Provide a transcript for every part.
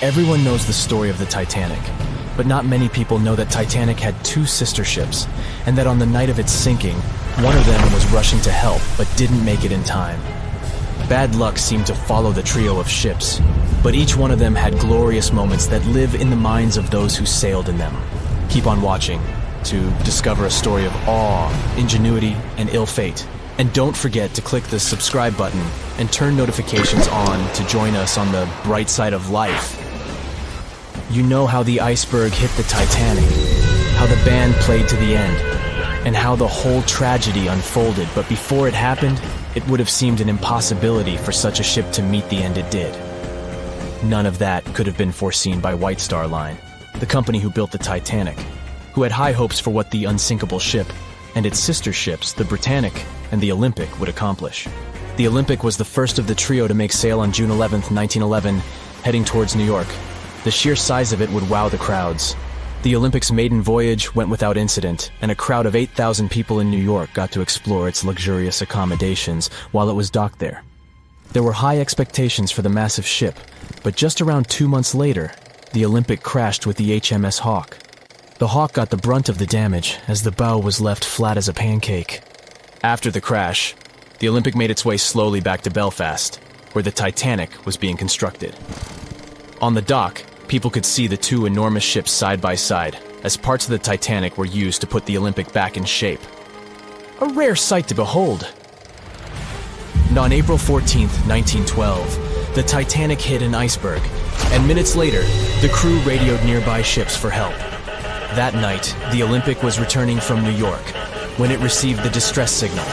Everyone knows the story of the Titanic, but not many people know that Titanic had two sister ships, and that on the night of its sinking, one of them was rushing to help but didn't make it in time. Bad luck seemed to follow the trio of ships, but each one of them had glorious moments that live in the minds of those who sailed in them. Keep on watching to discover a story of awe, ingenuity, and ill fate. And don't forget to click the subscribe button and turn notifications on to join us on the bright side of life. You know how the iceberg hit the Titanic, how the band played to the end, and how the whole tragedy unfolded, but before it happened, it would have seemed an impossibility for such a ship to meet the end it did. None of that could have been foreseen by White Star Line, the company who built the Titanic, who had high hopes for what the Unsinkable ship and its sister ships, the Britannic and the Olympic, would accomplish. The Olympic was the first of the trio to make sail on June 11, 1911, heading towards New York. The sheer size of it would wow the crowds. The Olympic's maiden voyage went without incident, and a crowd of 8,000 people in New York got to explore its luxurious accommodations while it was docked there. There were high expectations for the massive ship, but just around 2 months later, the Olympic crashed with the HMS Hawke. The Hawke got the brunt of the damage, as the bow was left flat as a pancake. After the crash, the Olympic made its way slowly back to Belfast, where the Titanic was being constructed. On the dock, people could see the two enormous ships side by side, as parts of the Titanic were used to put the Olympic back in shape. A rare sight to behold. And on April 14, 1912, the Titanic hit an iceberg, and minutes later, the crew radioed nearby ships for help. That night, the Olympic was returning from New York when it received the distress signal.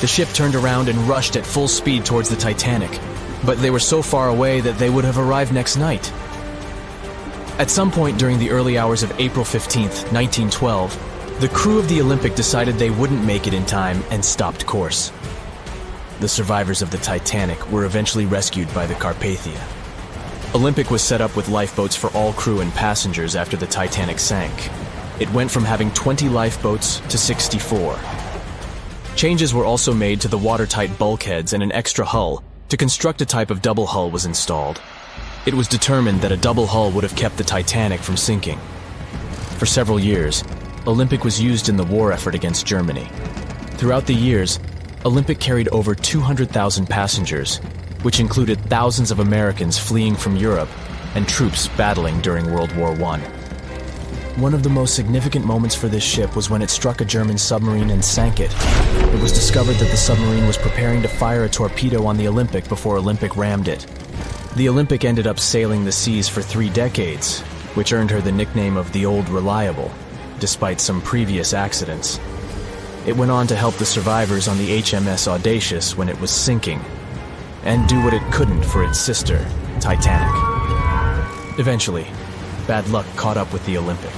The ship turned around and rushed at full speed towards the Titanic, but they were so far away that they would have arrived next night. At some point during the early hours of April 15, 1912, the crew of the Olympic decided they wouldn't make it in time and stopped course. The survivors of the Titanic were eventually rescued by the Carpathia. Olympic was set up with lifeboats for all crew and passengers after the Titanic sank. It went from having 20 lifeboats to 64. Changes were also made to the watertight bulkheads, and an extra hull to construct a type of double hull was installed. It was determined that a double hull would have kept the Titanic from sinking. For several years, Olympic was used in the war effort against Germany. Throughout the years, Olympic carried over 200,000 passengers, which included thousands of Americans fleeing from Europe and troops battling during World War I. One of the most significant moments for this ship was when it struck a German submarine and sank it. It was discovered that the submarine was preparing to fire a torpedo on the Olympic before Olympic rammed it. The Olympic ended up sailing the seas for 3 decades, which earned her the nickname of the Old Reliable, despite some previous accidents. It went on to help the survivors on the HMS Audacious when it was sinking, and do what it couldn't for its sister, Titanic. Eventually, bad luck caught up with the Olympic.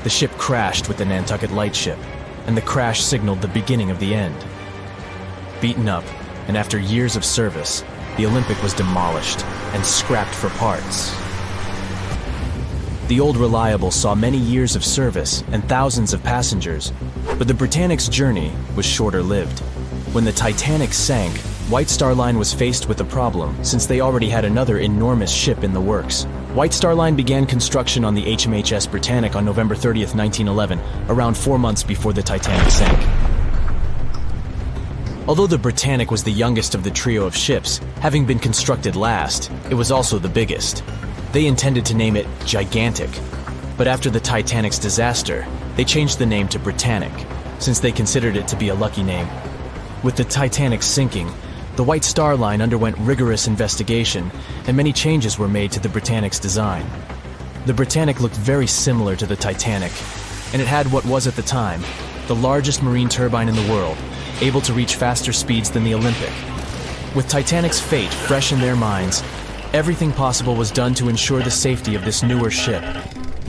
The ship crashed with the Nantucket Lightship, and the crash signaled the beginning of the end. Beaten up, and after years of service, the Olympic was demolished and scrapped for parts. The Old Reliable saw many years of service and thousands of passengers, but the Britannic's journey was shorter-lived. When the Titanic sank, White Star Line was faced with a problem, since they already had another enormous ship in the works. White Star Line began construction on the HMHS Britannic on November 30th, 1911, around 4 months before the Titanic sank. Although the Britannic was the youngest of the trio of ships, having been constructed last, it was also the biggest. They intended to name it Gigantic, but after the Titanic's disaster, they changed the name to Britannic, since they considered it to be a lucky name. With the Titanic sinking, the White Star Line underwent rigorous investigation, and many changes were made to the Britannic's design. The Britannic looked very similar to the Titanic, and it had what was at the time the largest marine turbine in the world, able to reach faster speeds than the Olympic. With Titanic's fate fresh in their minds, everything possible was done to ensure the safety of this newer ship.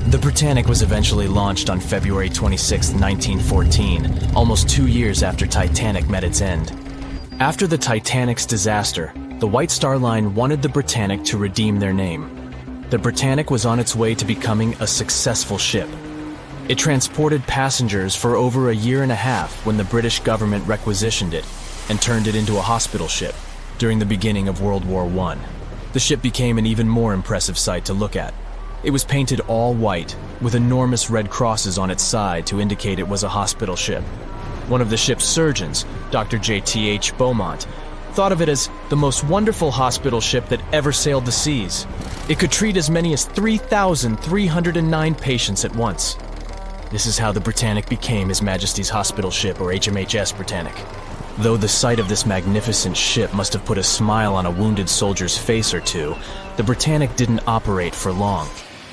The Britannic was eventually launched on February 26, 1914, almost 2 years after Titanic met its end. After the Titanic's disaster, the White Star Line wanted the Britannic to redeem their name. The Britannic was on its way to becoming a successful ship. It transported passengers for over a year and a half when the British government requisitioned it and turned it into a hospital ship during the beginning of World War I. The ship became an even more impressive sight to look at. It was painted all white, with enormous red crosses on its side to indicate it was a hospital ship. One of the ship's surgeons, Dr. J.T.H. Beaumont, thought of it as the most wonderful hospital ship that ever sailed the seas. It could treat as many as 3,309 patients at once. This is how the Britannic became His Majesty's hospital ship, or HMHS Britannic. Though the sight of this magnificent ship must have put a smile on a wounded soldier's face or two, the Britannic didn't operate for long.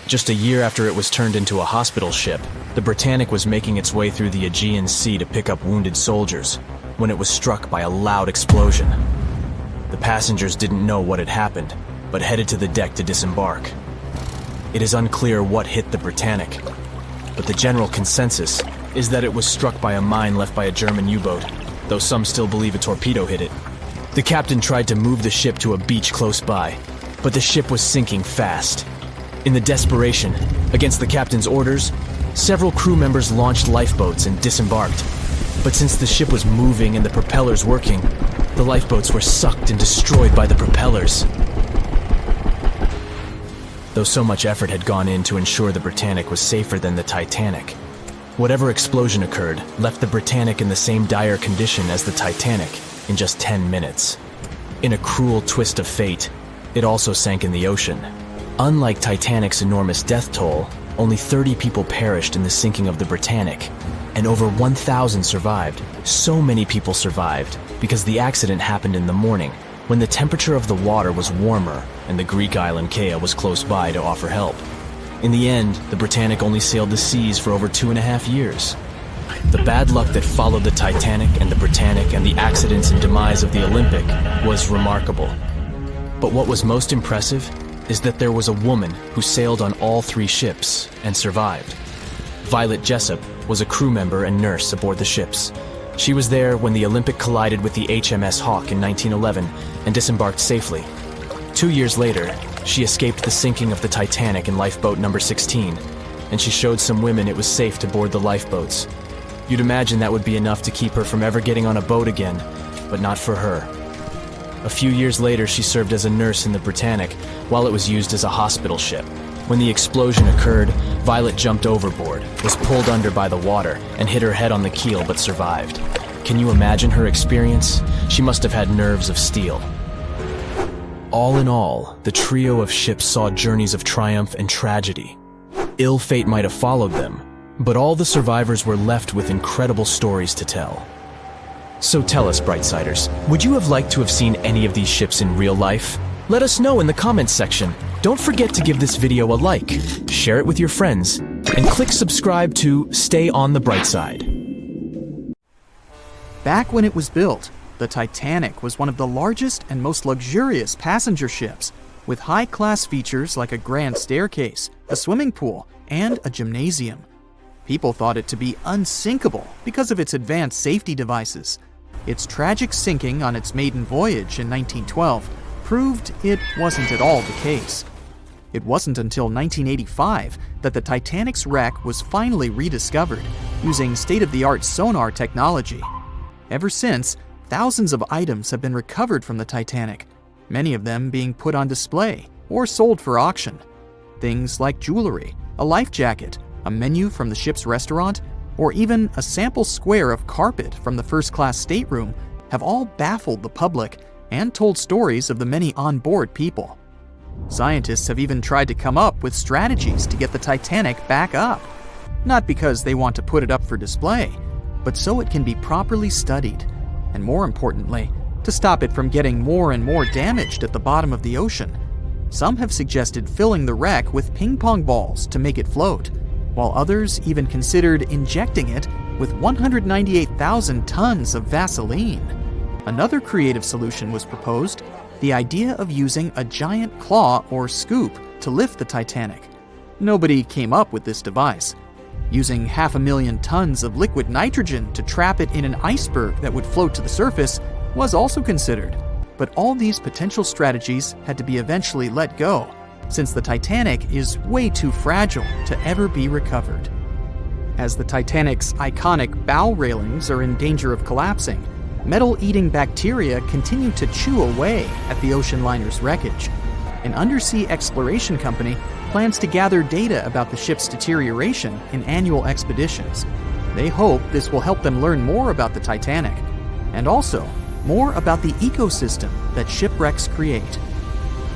Just a year after it was turned into a hospital ship, the Britannic was making its way through the Aegean Sea to pick up wounded soldiers, when it was struck by a loud explosion. The passengers didn't know what had happened, but headed to the deck to disembark. It is unclear what hit the Britannic, but the general consensus is that it was struck by a mine left by a German U-boat, though some still believe a torpedo hit it. The captain tried to move the ship to a beach close by, but the ship was sinking fast. In the desperation, against the captain's orders, several crew members launched lifeboats and disembarked. But since the ship was moving and the propellers working, the lifeboats were sucked and destroyed by the propellers. Though so much effort had gone in to ensure the Britannic was safer than the Titanic, whatever explosion occurred left the Britannic in the same dire condition as the Titanic in just 10 minutes. In a cruel twist of fate, it also sank in the ocean. Unlike Titanic's enormous death toll, only 30 people perished in the sinking of the Britannic, and over 1,000 survived. So many people survived because the accident happened in the morning, when the temperature of the water was warmer and the Greek island Kea was close by to offer help. In the end, the Britannic only sailed the seas for over 2.5 years. The bad luck that followed the Titanic and the Britannic and the accidents and demise of the Olympic was remarkable. But what was most impressive is that there was a woman who sailed on all 3 ships and survived. Violet Jessup was a crew member and nurse aboard the ships. She was there when the Olympic collided with the HMS Hawk in 1911 and disembarked safely. 2 years later, she escaped the sinking of the Titanic in lifeboat number 16, and she showed some women it was safe to board the lifeboats. You'd imagine that would be enough to keep her from ever getting on a boat again, but not for her. A few years later, she served as a nurse in the Britannic while it was used as a hospital ship. When the explosion occurred, Violet jumped overboard, was pulled under by the water, and hit her head on the keel but survived. Can you imagine her experience? She must have had nerves of steel. All in all, the trio of ships saw journeys of triumph and tragedy. Ill fate might have followed them, but all the survivors were left with incredible stories to tell. So tell us, Brightsiders, would you have liked to have seen any of these ships in real life? Let us know in the comments section. Don't forget to give this video a like, share it with your friends, and click subscribe to stay on the bright side. Back when it was built, the Titanic was one of the largest and most luxurious passenger ships, with high-class features like a grand staircase, a swimming pool, and a gymnasium. People thought it to be unsinkable because of its advanced safety devices. Its tragic sinking on its maiden voyage in 1912 proved it wasn't at all the case. It wasn't until 1985 that the Titanic's wreck was finally rediscovered using state-of-the-art sonar technology. Ever since, thousands of items have been recovered from the Titanic, many of them being put on display or sold for auction. Things like jewelry, a life jacket, a menu from the ship's restaurant, or even a sample square of carpet from the first-class stateroom have all baffled the public and told stories of the many on-board people. Scientists have even tried to come up with strategies to get the Titanic back up. Not because they want to put it up for display, but so it can be properly studied, and more importantly, to stop it from getting more and more damaged at the bottom of the ocean. Some have suggested filling the wreck with ping pong balls to make it float, while others even considered injecting it with 198,000 tons of Vaseline. Another creative solution was proposed, the idea of using a giant claw or scoop to lift the Titanic. Nobody came up with this device. Using 500,000 tons of liquid nitrogen to trap it in an iceberg that would float to the surface was also considered, but all these potential strategies had to be eventually let go, since the Titanic is way too fragile to ever be recovered. As the Titanic's iconic bow railings are in danger of collapsing, metal-eating bacteria continue to chew away at the ocean liner's wreckage. an undersea exploration company plans to gather data about the ship's deterioration in annual expeditions. They hope this will help them learn more about the Titanic, and also more about the ecosystem that shipwrecks create.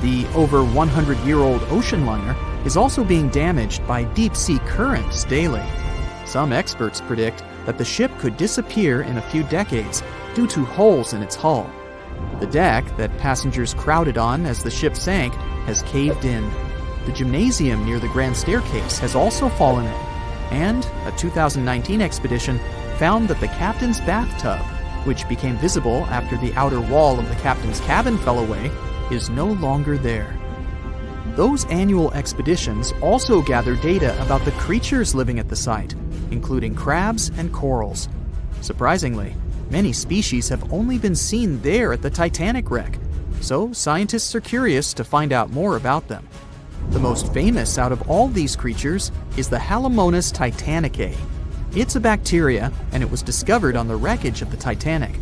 The over 100-year-old ocean liner is also being damaged by deep-sea currents daily. Some experts predict that the ship could disappear in a few decades due to holes in its hull. The deck that passengers crowded on as the ship sank has caved in. The gymnasium near the grand staircase has also fallen in, and a 2019 expedition found that the captain's bathtub, which became visible after the outer wall of the captain's cabin fell away, is no longer there. Those annual expeditions also gather data about the creatures living at the site, including crabs and corals. Surprisingly, many species have only been seen there at the Titanic wreck, so scientists are curious to find out more about them. The most famous out of all these creatures is the Halomonas titanicae. It's a bacteria, and it was discovered on the wreckage of the Titanic.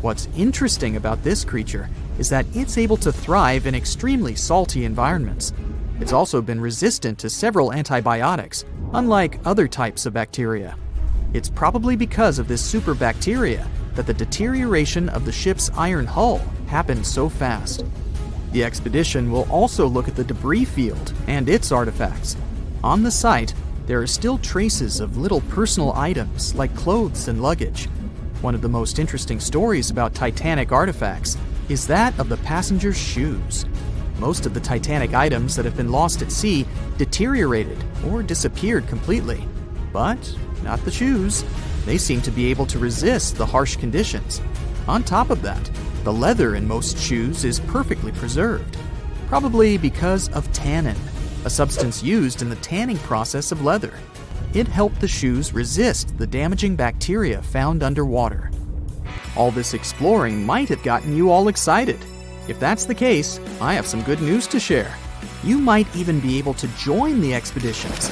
What's interesting about this creature is that it's able to thrive in extremely salty environments. It's also been resistant to several antibiotics, unlike other types of bacteria. It's probably because of this superbacteria that the deterioration of the ship's iron hull happened so fast. The expedition will also look at the debris field and its artifacts. On the site, there are still traces of little personal items like clothes and luggage. One of the most interesting stories about Titanic artifacts is that of the passengers' shoes. Most of the Titanic items that have been lost at sea deteriorated or disappeared completely. But not the shoes. They seem to be able to resist the harsh conditions. On top of that, the leather in most shoes is perfectly preserved, probably because of tannin, a substance used in the tanning process of leather. It helped the shoes resist the damaging bacteria found underwater. All this exploring might have gotten you all excited. If that's the case, I have some good news to share. You might even be able to join the expeditions.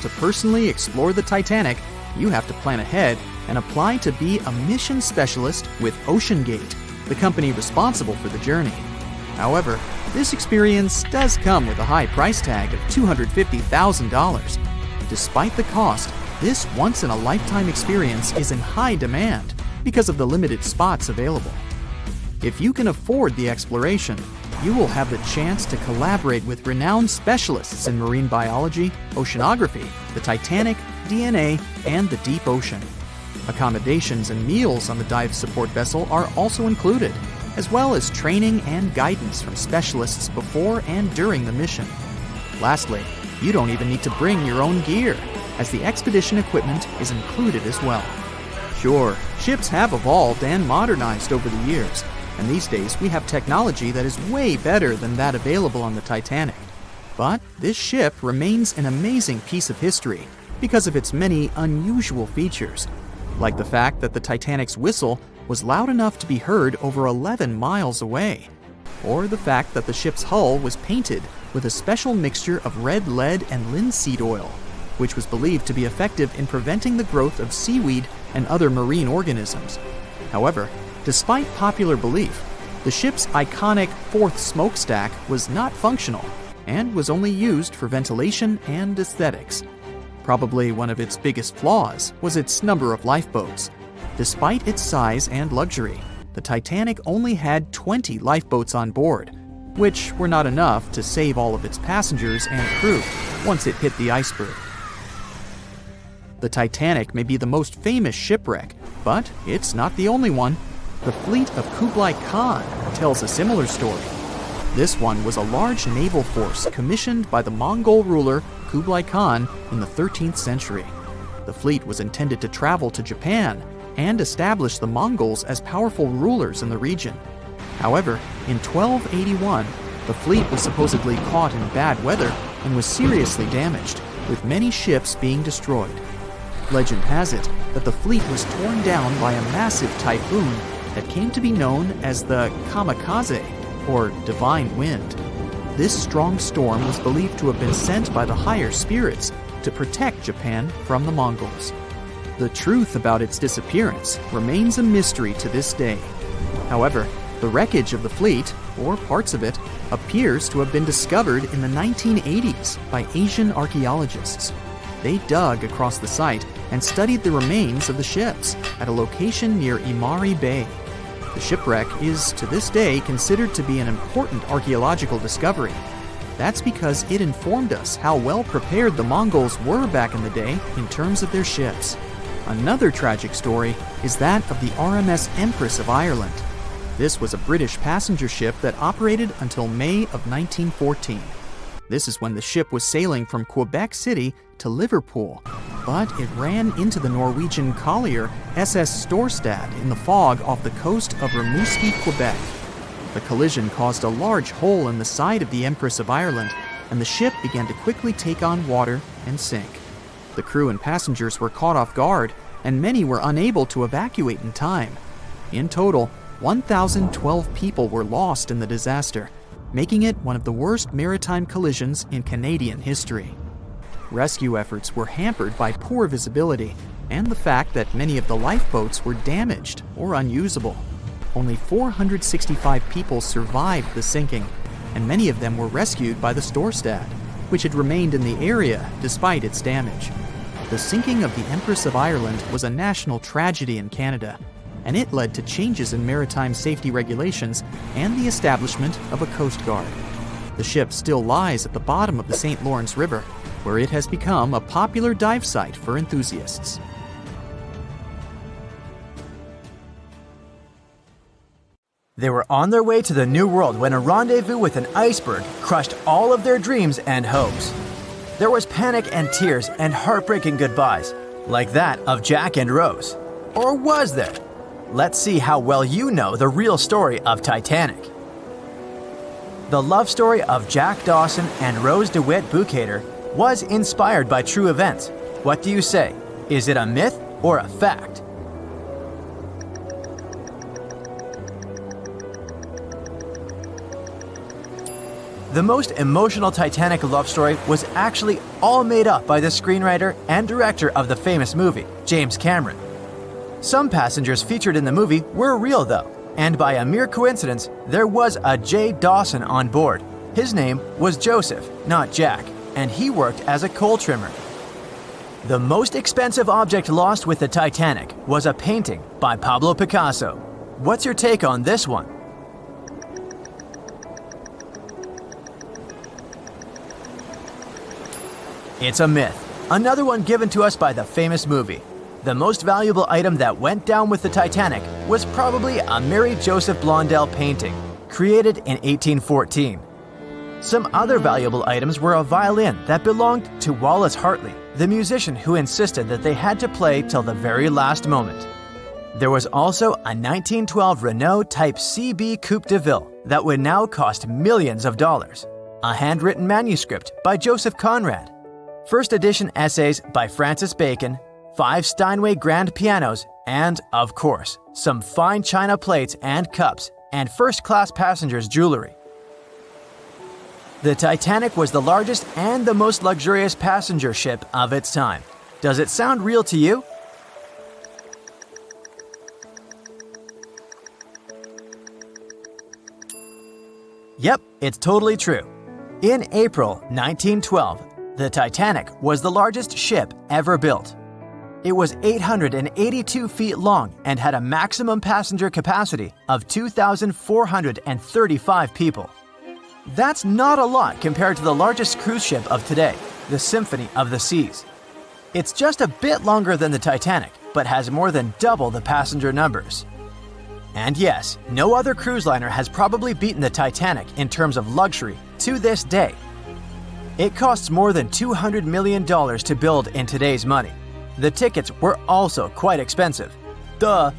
To personally explore the Titanic, you have to plan ahead and apply to be a mission specialist with OceanGate, the company responsible for the journey. However, this experience does come with a high price tag of $250,000. Despite the cost, this once-in-a-lifetime experience is in high demand because of the limited spots available. If you can afford the exploration, you will have the chance to collaborate with renowned specialists in marine biology, oceanography, the Titanic, DNA, and the deep ocean. Accommodations and meals on the dive support vessel are also included, as well as training and guidance from specialists before and during the mission. Lastly, you don't even need to bring your own gear, as the expedition equipment is included as well. Sure, ships have evolved and modernized over the years, and these days we have technology that is way better than that available on the Titanic. But this ship remains an amazing piece of history because of its many unusual features, like the fact that the Titanic's whistle was loud enough to be heard over 11 miles away, or the fact that the ship's hull was painted with a special mixture of red lead and linseed oil, which was believed to be effective in preventing the growth of seaweed and other marine organisms. However, despite popular belief, the ship's iconic fourth smokestack was not functional and was only used for ventilation and aesthetics. Probably one of its biggest flaws was its number of lifeboats. Despite its size and luxury, the Titanic only had 20 lifeboats on board, which were not enough to save all of its passengers and crew once it hit the iceberg. The Titanic may be the most famous shipwreck, but it's not the only one. The fleet of Kublai Khan tells a similar story. This one was a large naval force commissioned by the Mongol ruler Kublai Khan in the 13th century. The fleet was intended to travel to Japan and establish the Mongols as powerful rulers in the region. However, in 1281, the fleet was supposedly caught in bad weather and was seriously damaged, with many ships being destroyed. Legend has it that the fleet was torn down by a massive typhoon that came to be known as the kamikaze, or divine wind. This strong storm was believed to have been sent by the higher spirits to protect Japan from the Mongols. The truth about its disappearance remains a mystery to this day. However, the wreckage of the fleet, or parts of it, appears to have been discovered in the 1980s by Asian archaeologists. They dug across the site and studied the remains of the ships at a location near Imari Bay. The shipwreck is, to this day, considered to be an important archaeological discovery. That's because it informed us how well prepared the Mongols were back in the day in terms of their ships. Another tragic story is that of the RMS Empress of Ireland. This was a British passenger ship that operated until May of 1914. This is when the ship was sailing from Quebec City to Liverpool, but it ran into the Norwegian collier SS Storstad in the fog off the coast of Rimouski, Quebec. The collision caused a large hole in the side of the Empress of Ireland, and the ship began to quickly take on water and sink. The crew and passengers were caught off guard, and many were unable to evacuate in time. In total, 1,012 people were lost in the disaster, making it one of the worst maritime collisions in Canadian history. Rescue efforts were hampered by poor visibility and the fact that many of the lifeboats were damaged or unusable. Only 465 people survived the sinking, and many of them were rescued by the Storstad, which had remained in the area despite its damage. The sinking of the Empress of Ireland was a national tragedy in Canada, and it led to changes in maritime safety regulations and the establishment of a Coast Guard. The ship still lies at the bottom of the St. Lawrence River, where it has become a popular dive site for enthusiasts. They were on their way to the New World when a rendezvous with an iceberg crushed all of their dreams and hopes. There was panic and tears and heartbreaking goodbyes, like that of Jack and Rose. Or was there? Let's see how well you know the real story of Titanic. The love story of Jack Dawson and Rose DeWitt Bukater was inspired by true events. What do you say? Is it a myth or a fact? The most emotional Titanic love story was actually all made up by the screenwriter and director of the famous movie, James Cameron. Some passengers featured in the movie were real though, and by a mere coincidence, there was a J. Dawson on board. His name was Joseph, not Jack, and he worked as a coal trimmer. The most expensive object lost with the Titanic was a painting by Pablo Picasso. What's your take on this one? It's a myth. Another one given to us by the famous movie. The most valuable item that went down with the Titanic was probably a Mary Joseph Blondell painting, created in 1814. Some other valuable items were a violin that belonged to Wallace Hartley, the musician who insisted that they had to play till the very last moment. There was also a 1912 Renault Type CB Coupe de Ville that would now cost millions of dollars, a handwritten manuscript by Joseph Conrad, first edition essays by Francis Bacon, 5 Steinway grand pianos, and, of course, some fine china plates and cups, and first-class passengers' jewelry. The Titanic was the largest and the most luxurious passenger ship of its time. Does it sound real to you? Yep, it's totally true. In April 1912, the Titanic was the largest ship ever built. It was 882 feet long and had a maximum passenger capacity of 2,435 people. That's not a lot compared to the largest cruise ship of today, the Symphony of the Seas. It's just a bit longer than the Titanic, but has more than double the passenger numbers. And yes, no other cruise liner has probably beaten the Titanic in terms of luxury to this day. It costs more than $200 million to build in today's money. The tickets were also quite expensive. Duh!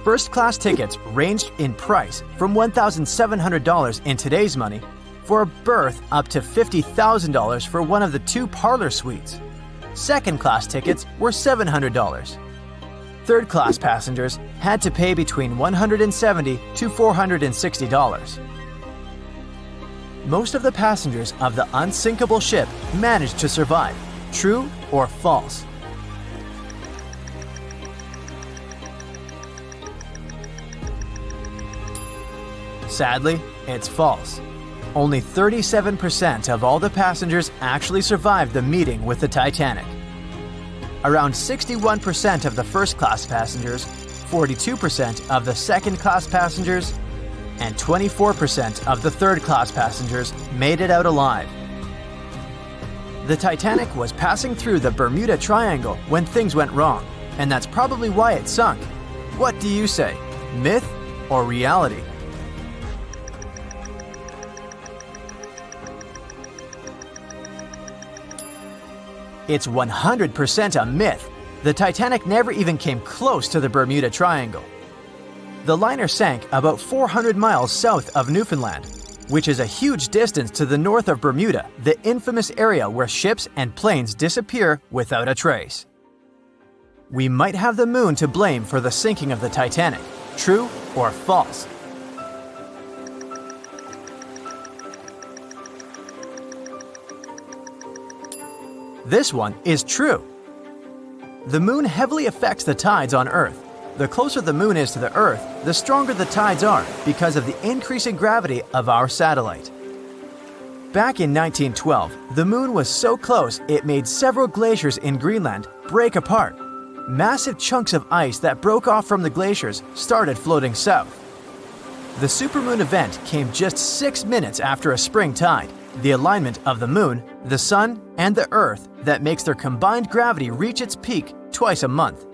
First-class tickets ranged in price from $1,700 in today's money for a berth up to $50,000 for one of the 2 parlor suites. Second-class tickets were $700. Third-class passengers had to pay between $170 to $460. Most of the passengers of the Unsinkable ship managed to survive. True or false? Sadly, it's false. Only 37% of all the passengers actually survived the meeting with the Titanic. Around 61% of the first-class passengers, 42% of the second-class passengers, and 24% of the third-class passengers made it out alive. The Titanic was passing through the Bermuda Triangle when things went wrong, and that's probably why it sunk. What do you say, myth or reality? It's 100% a myth. The Titanic never even came close to the Bermuda Triangle. The liner sank about 400 miles south of Newfoundland, which is a huge distance to the north of Bermuda, the infamous area where ships and planes disappear without a trace. We might have the moon to blame for the sinking of the Titanic. True or false? This one is true. The moon heavily affects the tides on Earth. The closer the moon is to the Earth, the stronger the tides are because of the increasing gravity of our satellite. Back in 1912, the moon was so close it made several glaciers in Greenland break apart. Massive chunks of ice that broke off from the glaciers started floating south. The supermoon event came just 6 minutes after a spring tide, the alignment of the moon, the sun, and the Earth that makes their combined gravity reach its peak twice a month.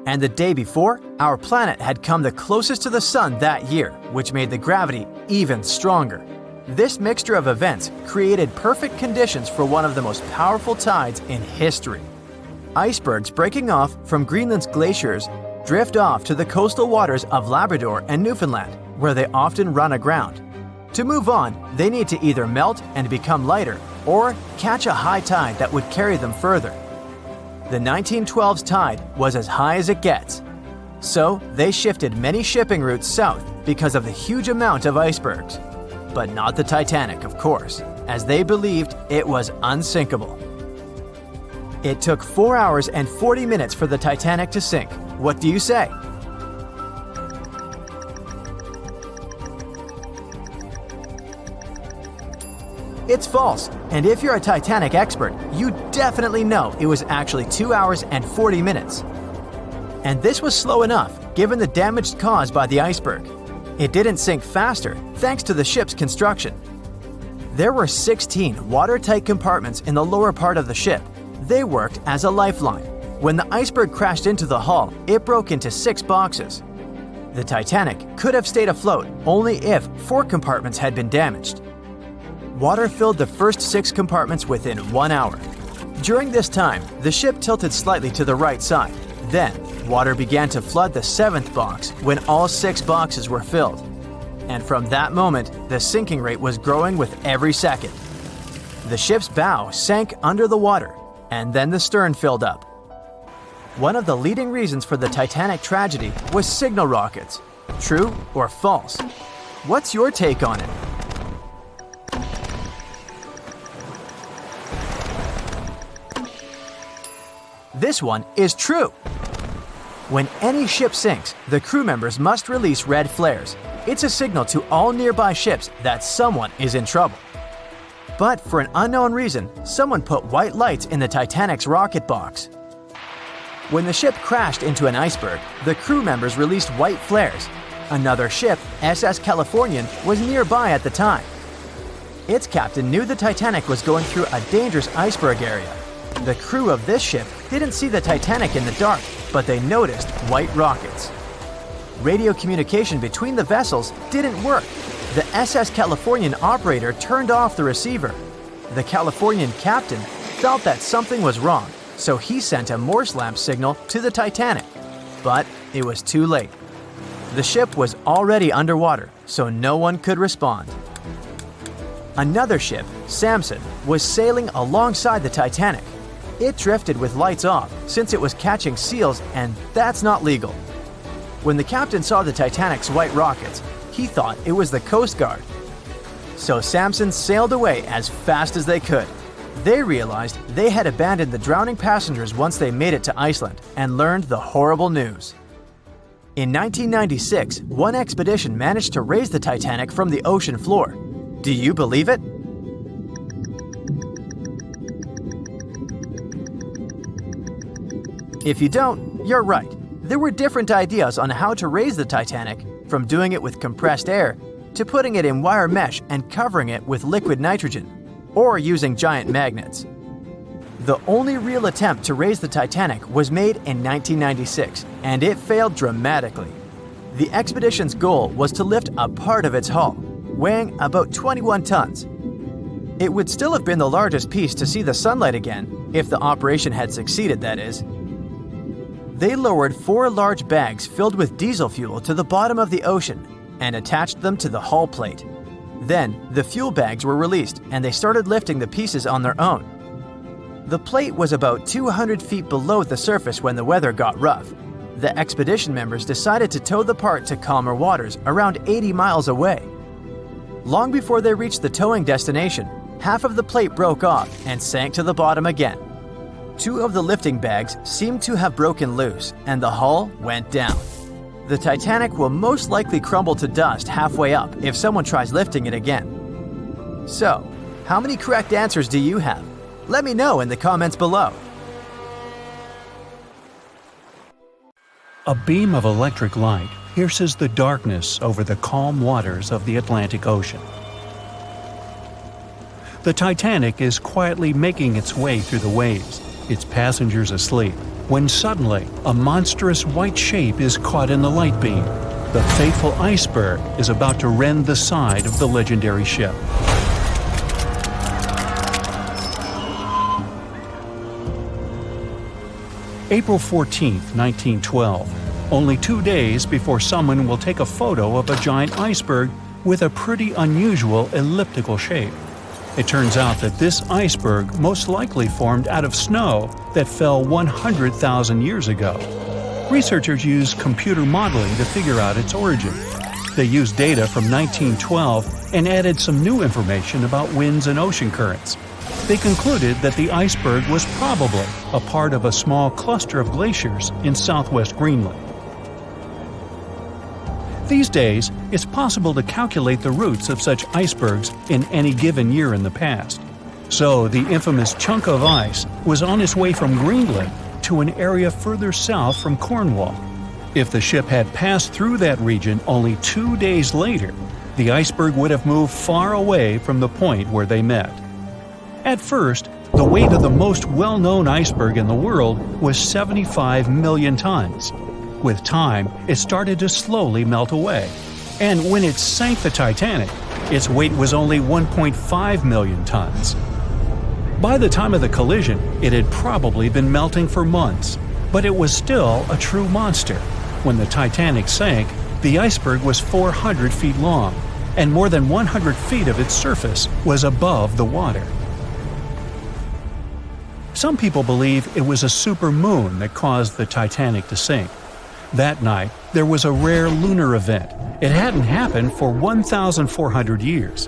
And the day before, our planet had come the closest to the sun that year, which made the gravity even stronger. This mixture of events created perfect conditions for one of the most powerful tides in history. Icebergs breaking off from Greenland's glaciers drift off to the coastal waters of Labrador and Newfoundland, where they often run aground. To move on, they need to either melt and become lighter or catch a high tide that would carry them further. The 1912's tide was as high as it gets. So they shifted many shipping routes south because of the huge amount of icebergs. But not the Titanic, of course, as they believed it was unsinkable. It took 4 hours and 40 minutes for the Titanic to sink. What do you say? It's false, and if you're a Titanic expert, you definitely know it was actually 2 hours and 40 minutes. And this was slow enough, given the damage caused by the iceberg. It didn't sink faster, thanks to the ship's construction. There were 16 watertight compartments in the lower part of the ship. They worked as a lifeline. When the iceberg crashed into the hull, it broke into 6 boxes. The Titanic could have stayed afloat only if 4 compartments had been damaged. Water filled the first 6 compartments within 1 hour. During this time, the ship tilted slightly to the right side. Then, water began to flood the 7th box when all 6 boxes were filled. And from that moment, the sinking rate was growing with every second. The ship's bow sank under the water, and then the stern filled up. One of the leading reasons for the Titanic tragedy was signal rockets. True or false? What's your take on it? This one is true. When any ship sinks, the crew members must release red flares. It's a signal to all nearby ships that someone is in trouble. But for an unknown reason, someone put white lights in the Titanic's rocket box. When the ship crashed into an iceberg, the crew members released white flares. Another ship, SS Californian, was nearby at the time. Its captain knew the Titanic was going through a dangerous iceberg area. The crew of this ship didn't see the Titanic in the dark, but they noticed white rockets. Radio communication between the vessels didn't work. The SS Californian operator turned off the receiver. The Californian captain felt that something was wrong, so he sent a Morse lamp signal to the Titanic. But it was too late. The ship was already underwater, so no one could respond. Another ship, Samson, was sailing alongside the Titanic. It drifted with lights off since it was catching seals, and that's not legal. When the captain saw the Titanic's white rockets, he thought it was the Coast Guard. So Samson sailed away as fast as they could. They realized they had abandoned the drowning passengers once they made it to Iceland and learned the horrible news. In 1996, one expedition managed to raise the Titanic from the ocean floor. Do you believe it? If you don't, you're right. There were different ideas on how to raise the Titanic, from doing it with compressed air to putting it in wire mesh and covering it with liquid nitrogen, or using giant magnets. The only real attempt to raise the Titanic was made in 1996, and it failed dramatically. The expedition's goal was to lift a part of its hull, weighing about 21 tons. It would still have been the largest piece to see the sunlight again, if the operation had succeeded, that is. They lowered 4 large bags filled with diesel fuel to the bottom of the ocean and attached them to the hull plate. Then, the fuel bags were released and they started lifting the pieces on their own. The plate was about 200 feet below the surface when the weather got rough. The expedition members decided to tow the part to calmer waters around 80 miles away. Long before they reached the towing destination, half of the plate broke off and sank to the bottom again. 2 of the lifting bags seemed to have broken loose and the hull went down. The Titanic will most likely crumble to dust halfway up if someone tries lifting it again. So, how many correct answers do you have? Let me know in the comments below. A beam of electric light pierces the darkness over the calm waters of the Atlantic Ocean. The Titanic is quietly making its way through the waves, its passengers asleep, when suddenly a monstrous white shape is caught in the light beam. The fateful iceberg is about to rend the side of the legendary ship. April 14, 1912, only 2 days before someone will take a photo of a giant iceberg with a pretty unusual elliptical shape. It turns out that this iceberg most likely formed out of snow that fell 100,000 years ago. Researchers used computer modeling to figure out its origin. They used data from 1912 and added some new information about winds and ocean currents. They concluded that the iceberg was probably a part of a small cluster of glaciers in southwest Greenland. These days, it's possible to calculate the routes of such icebergs in any given year in the past. So the infamous chunk of ice was on its way from Greenland to an area further south from Cornwall. If the ship had passed through that region only 2 days later, the iceberg would have moved far away from the point where they met. At first, the weight of the most well-known iceberg in the world was 75 million tons. With time, it started to slowly melt away. And when it sank the Titanic, its weight was only 1.5 million tons. By the time of the collision, it had probably been melting for months, but it was still a true monster. When the Titanic sank, the iceberg was 400 feet long, and more than 100 feet of its surface was above the water. Some people believe it was a supermoon that caused the Titanic to sink. That night, there was a rare lunar event. It hadn't happened for 1,400 years.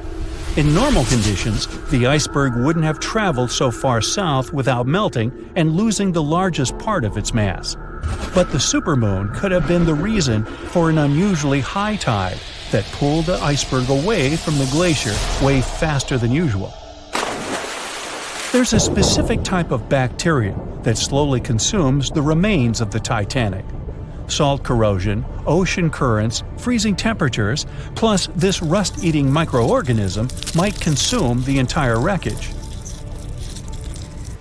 In normal conditions, the iceberg wouldn't have traveled so far south without melting and losing the largest part of its mass. But the supermoon could have been the reason for an unusually high tide that pulled the iceberg away from the glacier way faster than usual. There's a specific type of bacteria that slowly consumes the remains of the Titanic. Salt corrosion, ocean currents, freezing temperatures, plus this rust-eating microorganism might consume the entire wreckage.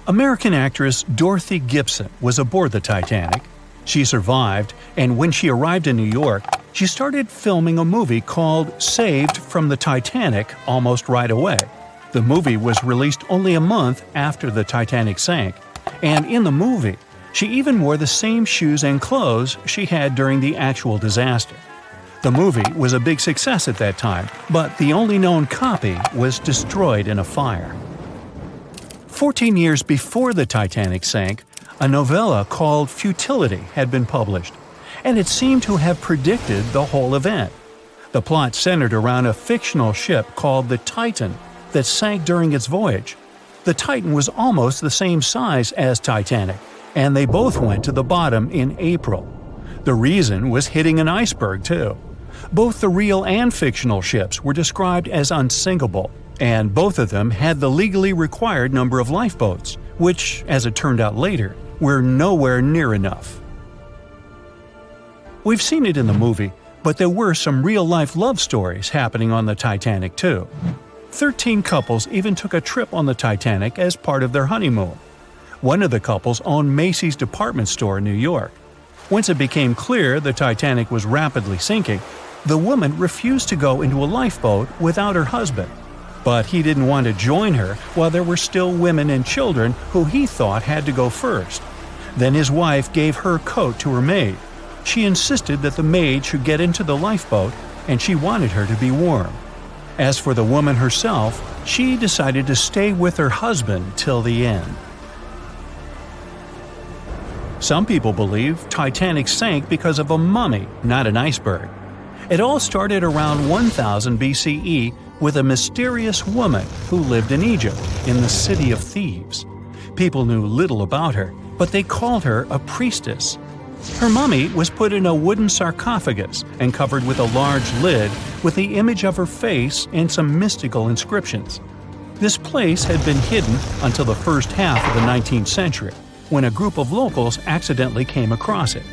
American actress Dorothy Gibson was aboard the Titanic. She survived, and when she arrived in New York, she started filming a movie called Saved from the Titanic almost right away. The movie was released only a month after the Titanic sank, and in the movie, she even wore the same shoes and clothes she had during the actual disaster. The movie was a big success at that time, but the only known copy was destroyed in a fire. 14 years before the Titanic sank, a novella called Futility had been published, and it seemed to have predicted the whole event. The plot centered around a fictional ship called the Titan that sank during its voyage. The Titan was almost the same size as Titanic, and they both went to the bottom in April. The reason was hitting an iceberg, too. Both the real and fictional ships were described as unsinkable, and both of them had the legally required number of lifeboats, which, as it turned out later, were nowhere near enough. We've seen it in the movie, but there were some real-life love stories happening on the Titanic too. 13 couples even took a trip on the Titanic as part of their honeymoon. One of the couples owned Macy's department store in New York. Once it became clear the Titanic was rapidly sinking, the woman refused to go into a lifeboat without her husband. But he didn't want to join her while there were still women and children who he thought had to go first. Then his wife gave her coat to her maid. She insisted that the maid should get into the lifeboat, and she wanted her to be warm. As for the woman herself, she decided to stay with her husband till the end. Some people believe Titanic sank because of a mummy, not an iceberg. It all started around 1000 BCE with a mysterious woman who lived in Egypt, in the City of Thieves. People knew little about her, but they called her a priestess. Her mummy was put in a wooden sarcophagus and covered with a large lid with the image of her face and some mystical inscriptions. This place had been hidden until the first half of the 19th century, when a group of locals accidentally came across it.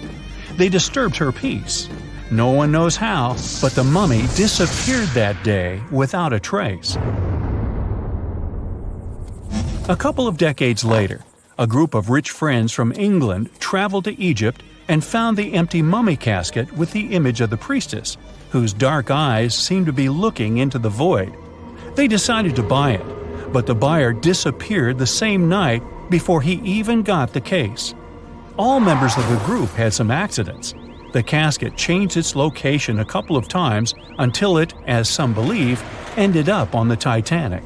They disturbed her peace. No one knows how, but the mummy disappeared that day without a trace. A couple of decades later, a group of rich friends from England traveled to Egypt and found the empty mummy casket with the image of the priestess, whose dark eyes seemed to be looking into the void. They decided to buy it, but the buyer disappeared the same night before he even got the case. All members of the group had some accidents. The casket changed its location a couple of times until it, as some believe, ended up on the Titanic.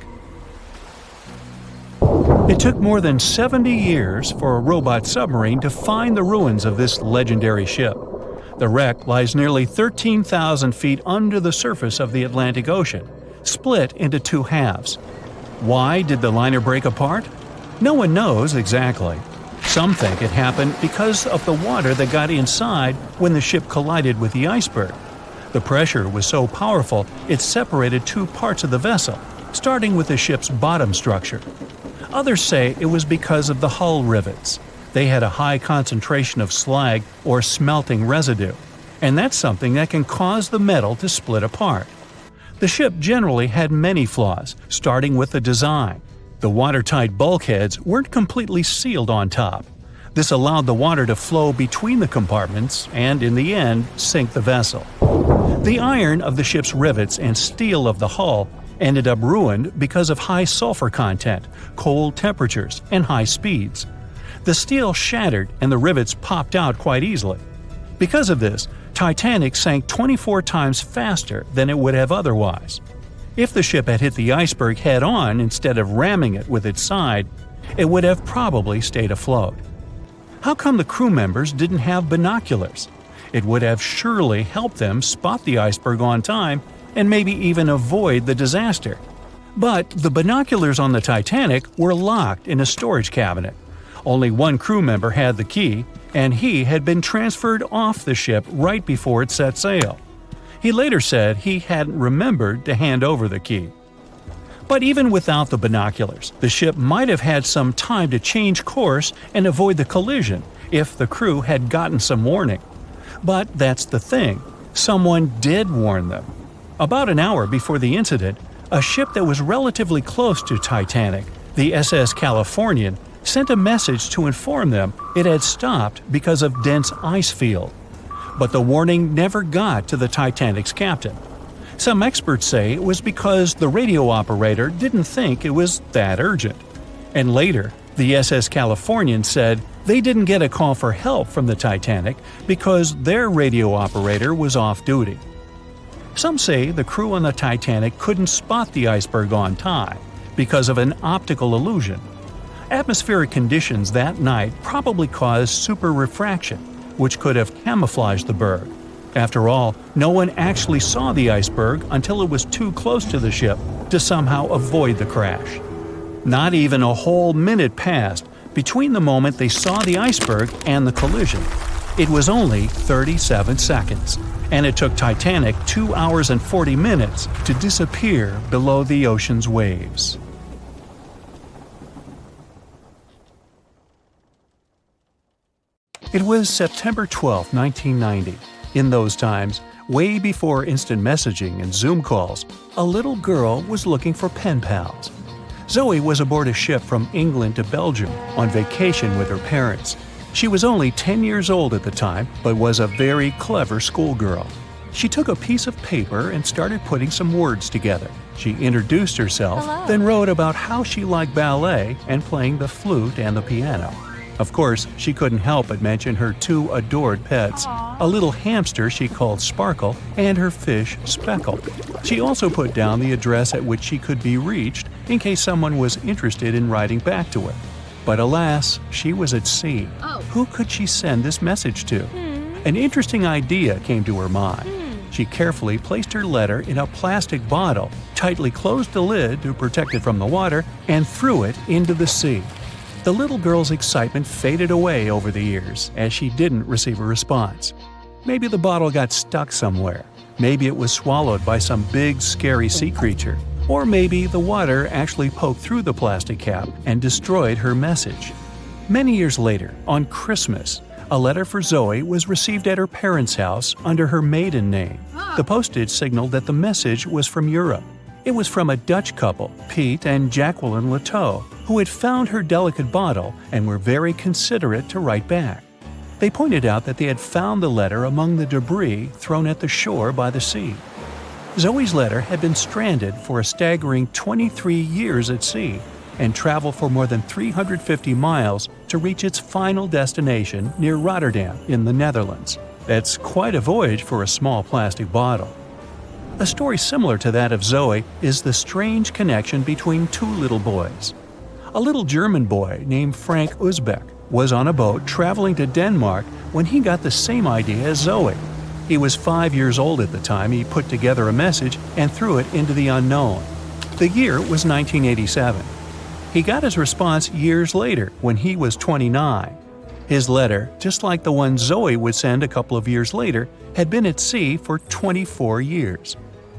It took more than 70 years for a robot submarine to find the ruins of this legendary ship. The wreck lies nearly 13,000 feet under the surface of the Atlantic Ocean, split into two halves. Why did the liner break apart? No one knows exactly. Some think it happened because of the water that got inside when the ship collided with the iceberg. The pressure was so powerful it separated two parts of the vessel, starting with the ship's bottom structure. Others say it was because of the hull rivets. They had a high concentration of slag or smelting residue, and that's something that can cause the metal to split apart. The ship generally had many flaws, starting with the design. The watertight bulkheads weren't completely sealed on top. This allowed the water to flow between the compartments and, in the end, sink the vessel. The iron of the ship's rivets and steel of the hull ended up ruined because of high sulfur content, cold temperatures, and high speeds. The steel shattered and the rivets popped out quite easily. Because of this, Titanic sank 24 times faster than it would have otherwise. If the ship had hit the iceberg head-on instead of ramming it with its side, it would have probably stayed afloat. How come the crew members didn't have binoculars? It would have surely helped them spot the iceberg on time and maybe even avoid the disaster. But the binoculars on the Titanic were locked in a storage cabinet. Only one crew member had the key, and he had been transferred off the ship right before it set sail. He later said he hadn't remembered to hand over the key. But even without the binoculars, the ship might have had some time to change course and avoid the collision if the crew had gotten some warning. But that's the thing, someone did warn them. About an hour before the incident, a ship that was relatively close to Titanic, the SS Californian, sent a message to inform them it had stopped because of dense ice field. But the warning never got to the Titanic's captain. Some experts say it was because the radio operator didn't think it was that urgent. And later, the SS Californian said they didn't get a call for help from the Titanic because their radio operator was off duty. Some say the crew on the Titanic couldn't spot the iceberg on time because of an optical illusion. Atmospheric conditions that night probably caused super refraction, which could have camouflaged the berg. After all, no one actually saw the iceberg until it was too close to the ship to somehow avoid the crash. Not even a whole minute passed between the moment they saw the iceberg and the collision. It was only 37 seconds, and it took Titanic 2 hours and 40 minutes to disappear below the ocean's waves. It was September 12, 1990. In those times, way before instant messaging and Zoom calls, a little girl was looking for pen pals. Zoe was aboard a ship from England to Belgium on vacation with her parents. She was only 10 years old at the time, but was a very clever schoolgirl. She took a piece of paper and started putting some words together. She introduced herself, then wrote about how she liked ballet and playing the flute and the piano. Of course, she couldn't help but mention her two adored pets, a little hamster she called Sparkle and her fish Speckle. She also put down the address at which she could be reached in case someone was interested in writing back to her. But alas, she was at sea. Who could she send this message to? An interesting idea came to her mind. She carefully placed her letter in a plastic bottle, tightly closed the lid to protect it from the water, and threw it into the sea. The little girl's excitement faded away over the years as she didn't receive a response. Maybe the bottle got stuck somewhere. Maybe it was swallowed by some big, scary sea creature. Or maybe the water actually poked through the plastic cap and destroyed her message. Many years later, on Christmas, a letter for Zoe was received at her parents' house under her maiden name. The postage signaled that the message was from Europe. It was from a Dutch couple, Piet and Jacqueline Leteau, who had found her delicate bottle and were very considerate to write back. They pointed out that they had found the letter among the debris thrown at the shore by the sea. Zoe's letter had been stranded for a staggering 23 years at sea and traveled for more than 350 miles to reach its final destination near Rotterdam in the Netherlands. That's quite a voyage for a small plastic bottle. A story similar to that of Zoe is the strange connection between two little boys. A little German boy named Frank Uzbek was on a boat traveling to Denmark when he got the same idea as Zoe. He was 5 years old at the time he put together a message and threw it into the unknown. The year was 1987. He got his response years later when he was 29. His letter, just like the one Zoe would send a couple of years later, had been at sea for 24 years.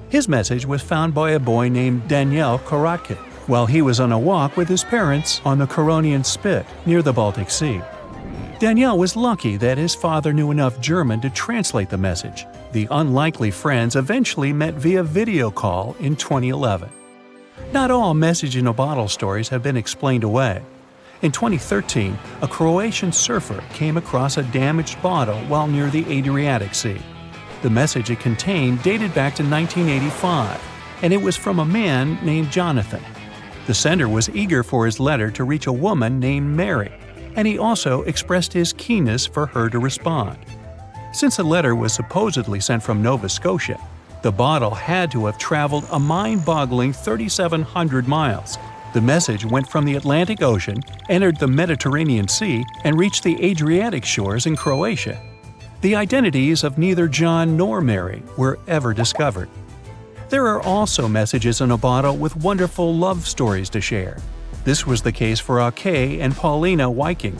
His message was found by a boy named Daniel Korotkin while he was on a walk with his parents on the Koronian Spit near the Baltic Sea. Daniel was lucky that his father knew enough German to translate the message. The unlikely friends eventually met via video call in 2011. Not all message-in-a-bottle stories have been explained away. In 2013, a Croatian surfer came across a damaged bottle while near the Adriatic Sea. The message it contained dated back to 1985, and it was from a man named Jonathan. The sender was eager for his letter to reach a woman named Mary, and he also expressed his keenness for her to respond. Since the letter was supposedly sent from Nova Scotia, the bottle had to have traveled a mind-boggling 3,700 miles. The message went from the Atlantic Ocean, entered the Mediterranean Sea, and reached the Adriatic shores in Croatia. The identities of neither John nor Mary were ever discovered. There are also messages in a bottle with wonderful love stories to share. This was the case for Ake and Paulina Viking.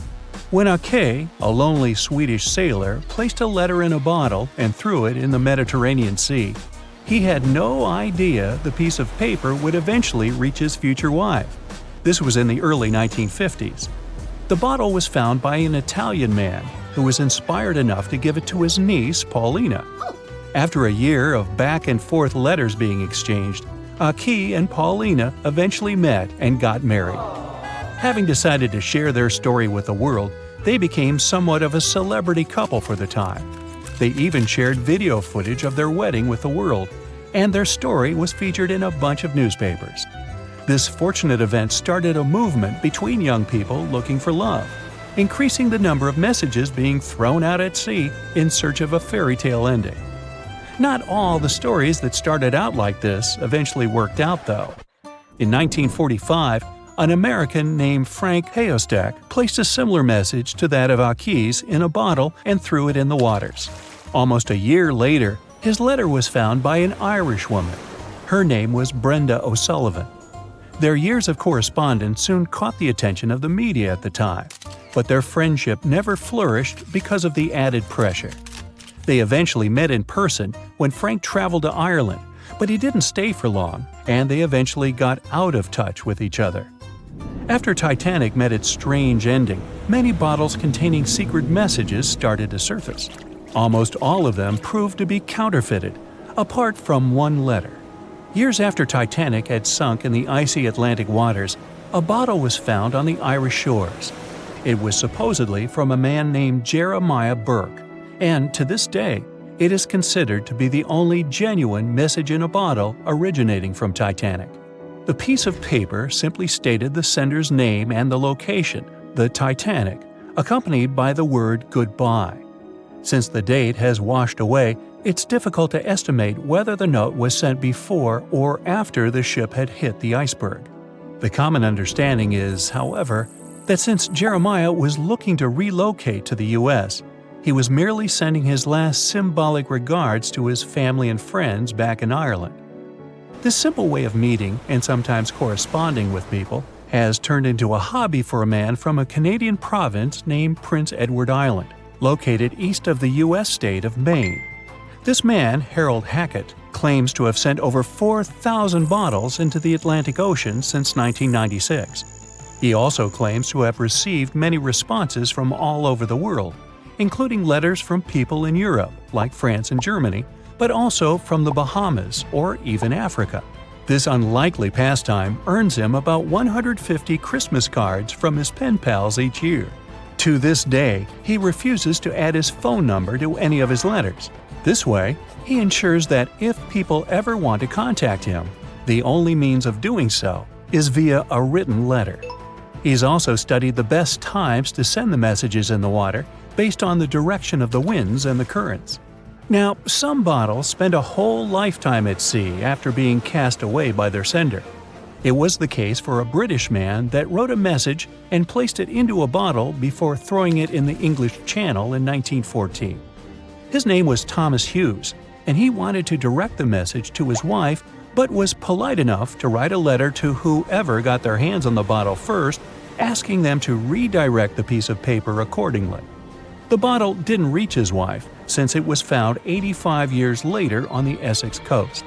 When Ake, a lonely Swedish sailor, placed a letter in a bottle and threw it in the Mediterranean Sea, he had no idea the piece of paper would eventually reach his future wife. This was in the early 1950s. The bottle was found by an Italian man who was inspired enough to give it to his niece, Paulina. After a year of back-and-forth letters being exchanged, Aki and Paulina eventually met and got married. Having decided to share their story with the world, they became somewhat of a celebrity couple for the time. They even shared video footage of their wedding with the world, and their story was featured in a bunch of newspapers. This fortunate event started a movement between young people looking for love, increasing the number of messages being thrown out at sea in search of a fairy tale ending. Not all the stories that started out like this eventually worked out, though. In 1945, an American named Frank Hayostak placed a similar message to that of Aki's in a bottle and threw it in the waters. Almost a year later, his letter was found by an Irish woman. Her name was Brenda O'Sullivan. Their years of correspondence soon caught the attention of the media at the time. but their friendship never flourished because of the added pressure. They eventually met in person when Frank traveled to Ireland, but he didn't stay for long, and they eventually got out of touch with each other. After Titanic met its strange ending, many bottles containing secret messages started to surface. Almost all of them proved to be counterfeited, apart from one letter. Years after Titanic had sunk in the icy Atlantic waters, a bottle was found on the Irish shores. It was supposedly from a man named Jeremiah Burke, and to this day, it is considered to be the only genuine message in a bottle originating from Titanic. The piece of paper simply stated the sender's name and the location, the Titanic, accompanied by the word goodbye. Since the date has washed away, it's difficult to estimate whether the note was sent before or after the ship had hit the iceberg. The common understanding is, however, that since Jeremiah was looking to relocate to the U.S., he was merely sending his last symbolic regards to his family and friends back in Ireland. This simple way of meeting and sometimes corresponding with people has turned into a hobby for a man from a Canadian province named Prince Edward Island, located east of the U.S. state of Maine. This man, Harold Hackett, claims to have sent over 4,000 bottles into the Atlantic Ocean since 1996. He also claims to have received many responses from all over the world, including letters from people in Europe, like France and Germany, but also from the Bahamas or even Africa. This unlikely pastime earns him about 150 Christmas cards from his pen pals each year. To this day, he refuses to add his phone number to any of his letters. This way, he ensures that if people ever want to contact him, the only means of doing so is via a written letter. He's also studied the best times to send the messages in the water based on the direction of the winds and the currents. Now, some bottles spend a whole lifetime at sea after being cast away by their sender. It was the case for a British man that wrote a message and placed it into a bottle before throwing it in the English Channel in 1914. His name was Thomas Hughes, and he wanted to direct the message to his wife, but was polite enough to write a letter to whoever got their hands on the bottle first, asking them to redirect the piece of paper accordingly. The bottle didn't reach his wife, since it was found 85 years later on the Essex coast.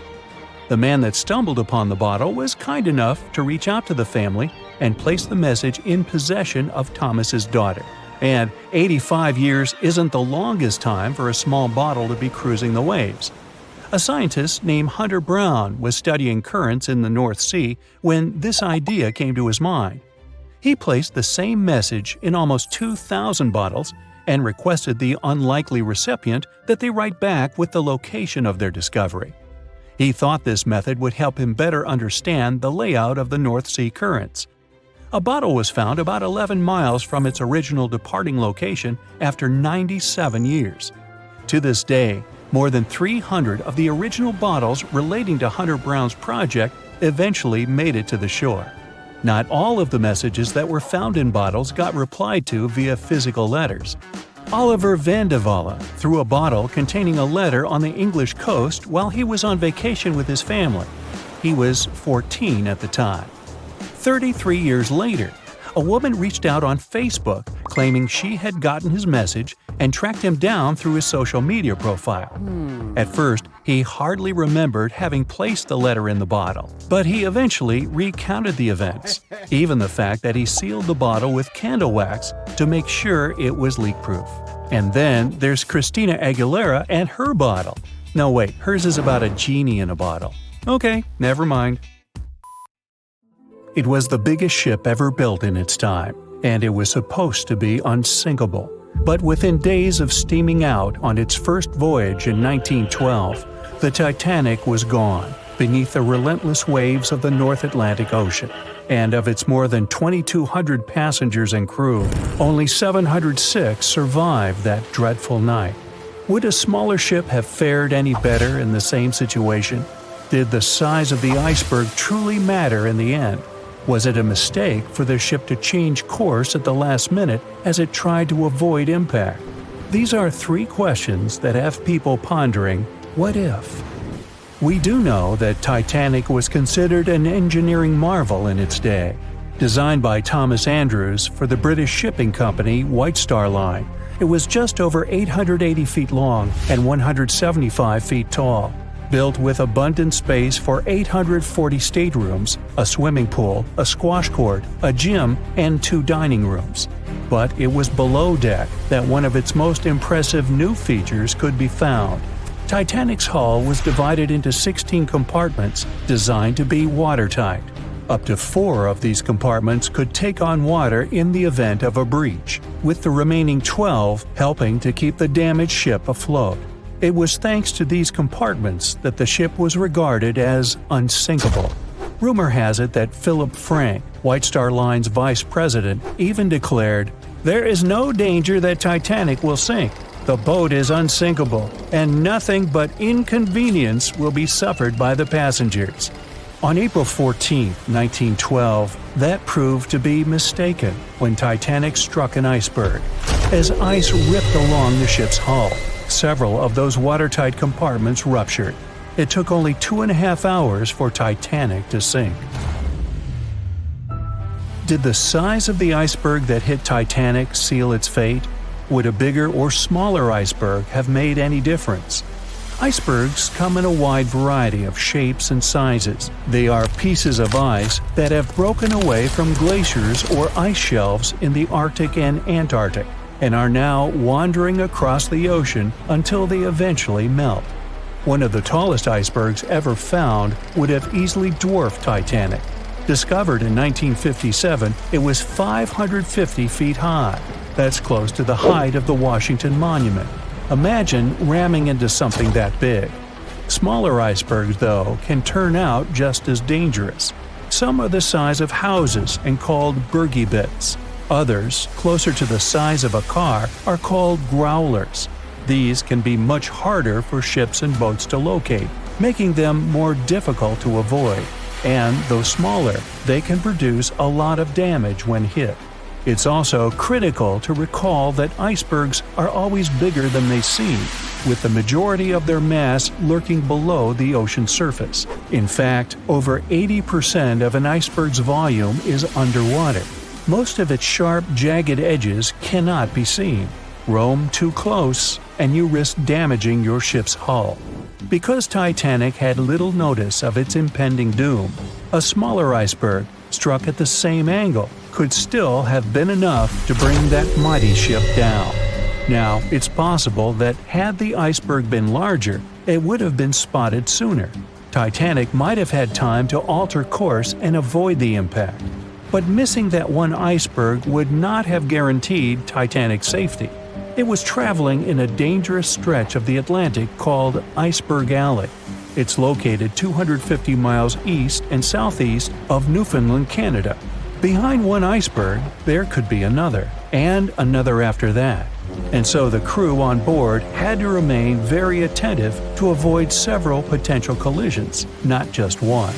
The man that stumbled upon the bottle was kind enough to reach out to the family and place the message in possession of Thomas's daughter. And 85 years isn't the longest time for a small bottle to be cruising the waves. A scientist named Hunter Brown was studying currents in the North Sea when this idea came to his mind. He placed the same message in almost 2,000 bottles and requested the unlikely recipient that they write back with the location of their discovery. He thought this method would help him better understand the layout of the North Sea currents. A bottle was found about 11 miles from its original departing location after 97 years. To this day, more than 300 of the original bottles relating to Hunter Brown's project eventually made it to the shore. Not all of the messages that were found in bottles got replied to via physical letters. Oliver Van de Walle threw a bottle containing a letter on the English coast while he was on vacation with his family. He was 14 at the time. 33 years later, a woman reached out on Facebook claiming she had gotten his message and tracked him down through his social media profile. At first, he hardly remembered having placed the letter in the bottle, but he eventually recounted the events, even the fact that he sealed the bottle with candle wax to make sure it was leak-proof. And then there's Christina Aguilera and her bottle. No wait, hers is about a genie in a bottle. Okay, never mind. It was the biggest ship ever built in its time, and it was supposed to be unsinkable. But within days of steaming out on its first voyage in 1912, the Titanic was gone beneath the relentless waves of the North Atlantic Ocean. And of its more than 2,200 passengers and crew, only 706 survived that dreadful night. Would a smaller ship have fared any better in the same situation? Did the size of the iceberg truly matter in the end? Was it a mistake for the ship to change course at the last minute as it tried to avoid impact? These are three questions that have people pondering, what if? We do know that Titanic was considered an engineering marvel in its day. Designed by Thomas Andrews for the British shipping company White Star Line, it was just over 880 feet long and 175 feet tall. Built with abundant space for 840 staterooms, a swimming pool, a squash court, a gym, and 2 dining rooms. But it was below deck that one of its most impressive new features could be found. Titanic's hull was divided into 16 compartments designed to be watertight. Up to 4 of these compartments could take on water in the event of a breach, with the remaining 12 helping to keep the damaged ship afloat. It was thanks to these compartments that the ship was regarded as unsinkable. Rumor has it that Philip Frank, White Star Line's vice president, even declared, "There is no danger that Titanic will sink. The boat is unsinkable, and nothing but inconvenience will be suffered by the passengers." On April 14, 1912, that proved to be mistaken when Titanic struck an iceberg. As ice ripped along the ship's hull, several of those watertight compartments ruptured. It took only 2.5 hours for Titanic to sink. Did the size of the iceberg that hit Titanic seal its fate? Would a bigger or smaller iceberg have made any difference? Icebergs come in a wide variety of shapes and sizes. They are pieces of ice that have broken away from glaciers or ice shelves in the Arctic and Antarctic, and are now wandering across the ocean until they eventually melt. One of the tallest icebergs ever found would have easily dwarfed Titanic. Discovered in 1957, it was 550 feet high. That's close to the height of the Washington Monument. Imagine ramming into something that big. Smaller icebergs, though, can turn out just as dangerous. Some are the size of houses and called bergy bits. Others, closer to the size of a car, are called growlers. These can be much harder for ships and boats to locate, making them more difficult to avoid. And, though smaller, they can produce a lot of damage when hit. It's also critical to recall that icebergs are always bigger than they seem, with the majority of their mass lurking below the ocean surface. In fact, over 80% of an iceberg's volume is underwater. Most of its sharp, jagged edges cannot be seen. Roam too close, and you risk damaging your ship's hull. Because Titanic had little notice of its impending doom, a smaller iceberg, struck at the same angle, could still have been enough to bring that mighty ship down. Now, it's possible that had the iceberg been larger, it would have been spotted sooner. Titanic might have had time to alter course and avoid the impact. But missing that one iceberg would not have guaranteed Titanic's safety. It was traveling in a dangerous stretch of the Atlantic called Iceberg Alley. It's located 250 miles east and southeast of Newfoundland, Canada. Behind one iceberg, there could be another, and another after that. And so the crew on board had to remain very attentive to avoid several potential collisions, not just one.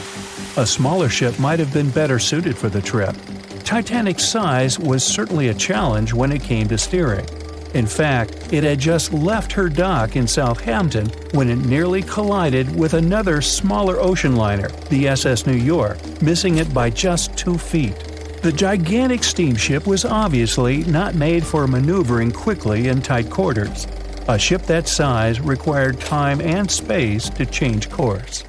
A smaller ship might have been better suited for the trip. Titanic's size was certainly a challenge when it came to steering. In fact, it had just left her dock in Southampton when it nearly collided with another smaller ocean liner, the SS New York, missing it by just 2 feet. The gigantic steamship was obviously not made for maneuvering quickly in tight quarters. A ship that size required time and space to change course.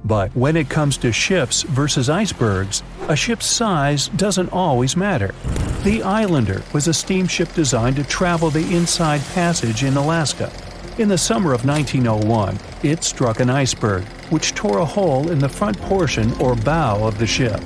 But when it comes to ships versus icebergs, a ship's size doesn't always matter. The Islander was a steamship designed to travel the Inside Passage in Alaska. In the summer of 1901, it struck an iceberg, which tore a hole in the front portion or bow of the ship.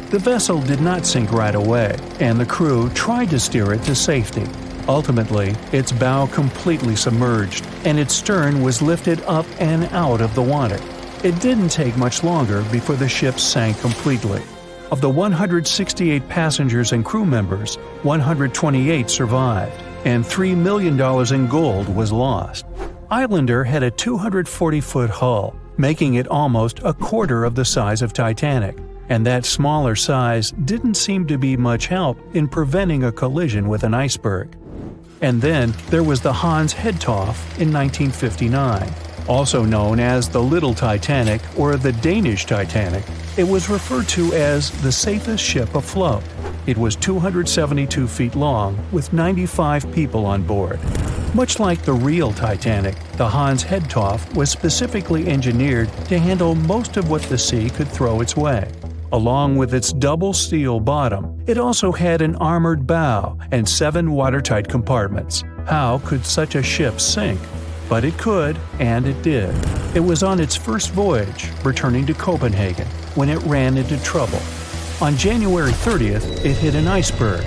The vessel did not sink right away, and the crew tried to steer it to safety. Ultimately, its bow completely submerged, and its stern was lifted up and out of the water. It didn't take much longer before the ship sank completely. Of the 168 passengers and crew members, 128 survived, and $3 million in gold was lost. Islander had a 240-foot hull, making it almost a quarter of the size of Titanic, and that smaller size didn't seem to be much help in preventing a collision with an iceberg. And then there was the Hans Hedtoff in 1959. Also known as the Little Titanic or the Danish Titanic, it was referred to as the safest ship afloat. It was 272 feet long with 95 people on board. Much like the real Titanic, the Hans Hedtoft was specifically engineered to handle most of what the sea could throw its way. Along with its double steel bottom, it also had an armored bow and 7 watertight compartments. How could such a ship sink? But it could, and it did. It was on its first voyage, returning to Copenhagen, when it ran into trouble. On January 30th, it hit an iceberg.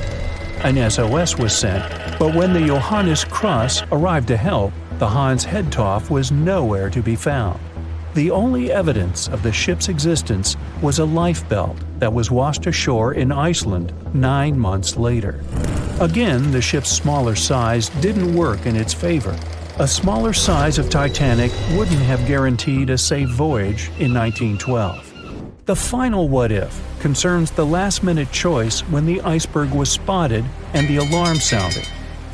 An SOS was sent, but when the Johannes Cross arrived to help, the Hans Hedtoft was nowhere to be found. The only evidence of the ship's existence was a lifebelt that was washed ashore in Iceland 9 months later. Again, the ship's smaller size didn't work in its favor. A smaller size of Titanic wouldn't have guaranteed a safe voyage in 1912. The final what-if concerns the last-minute choice when the iceberg was spotted and the alarm sounded.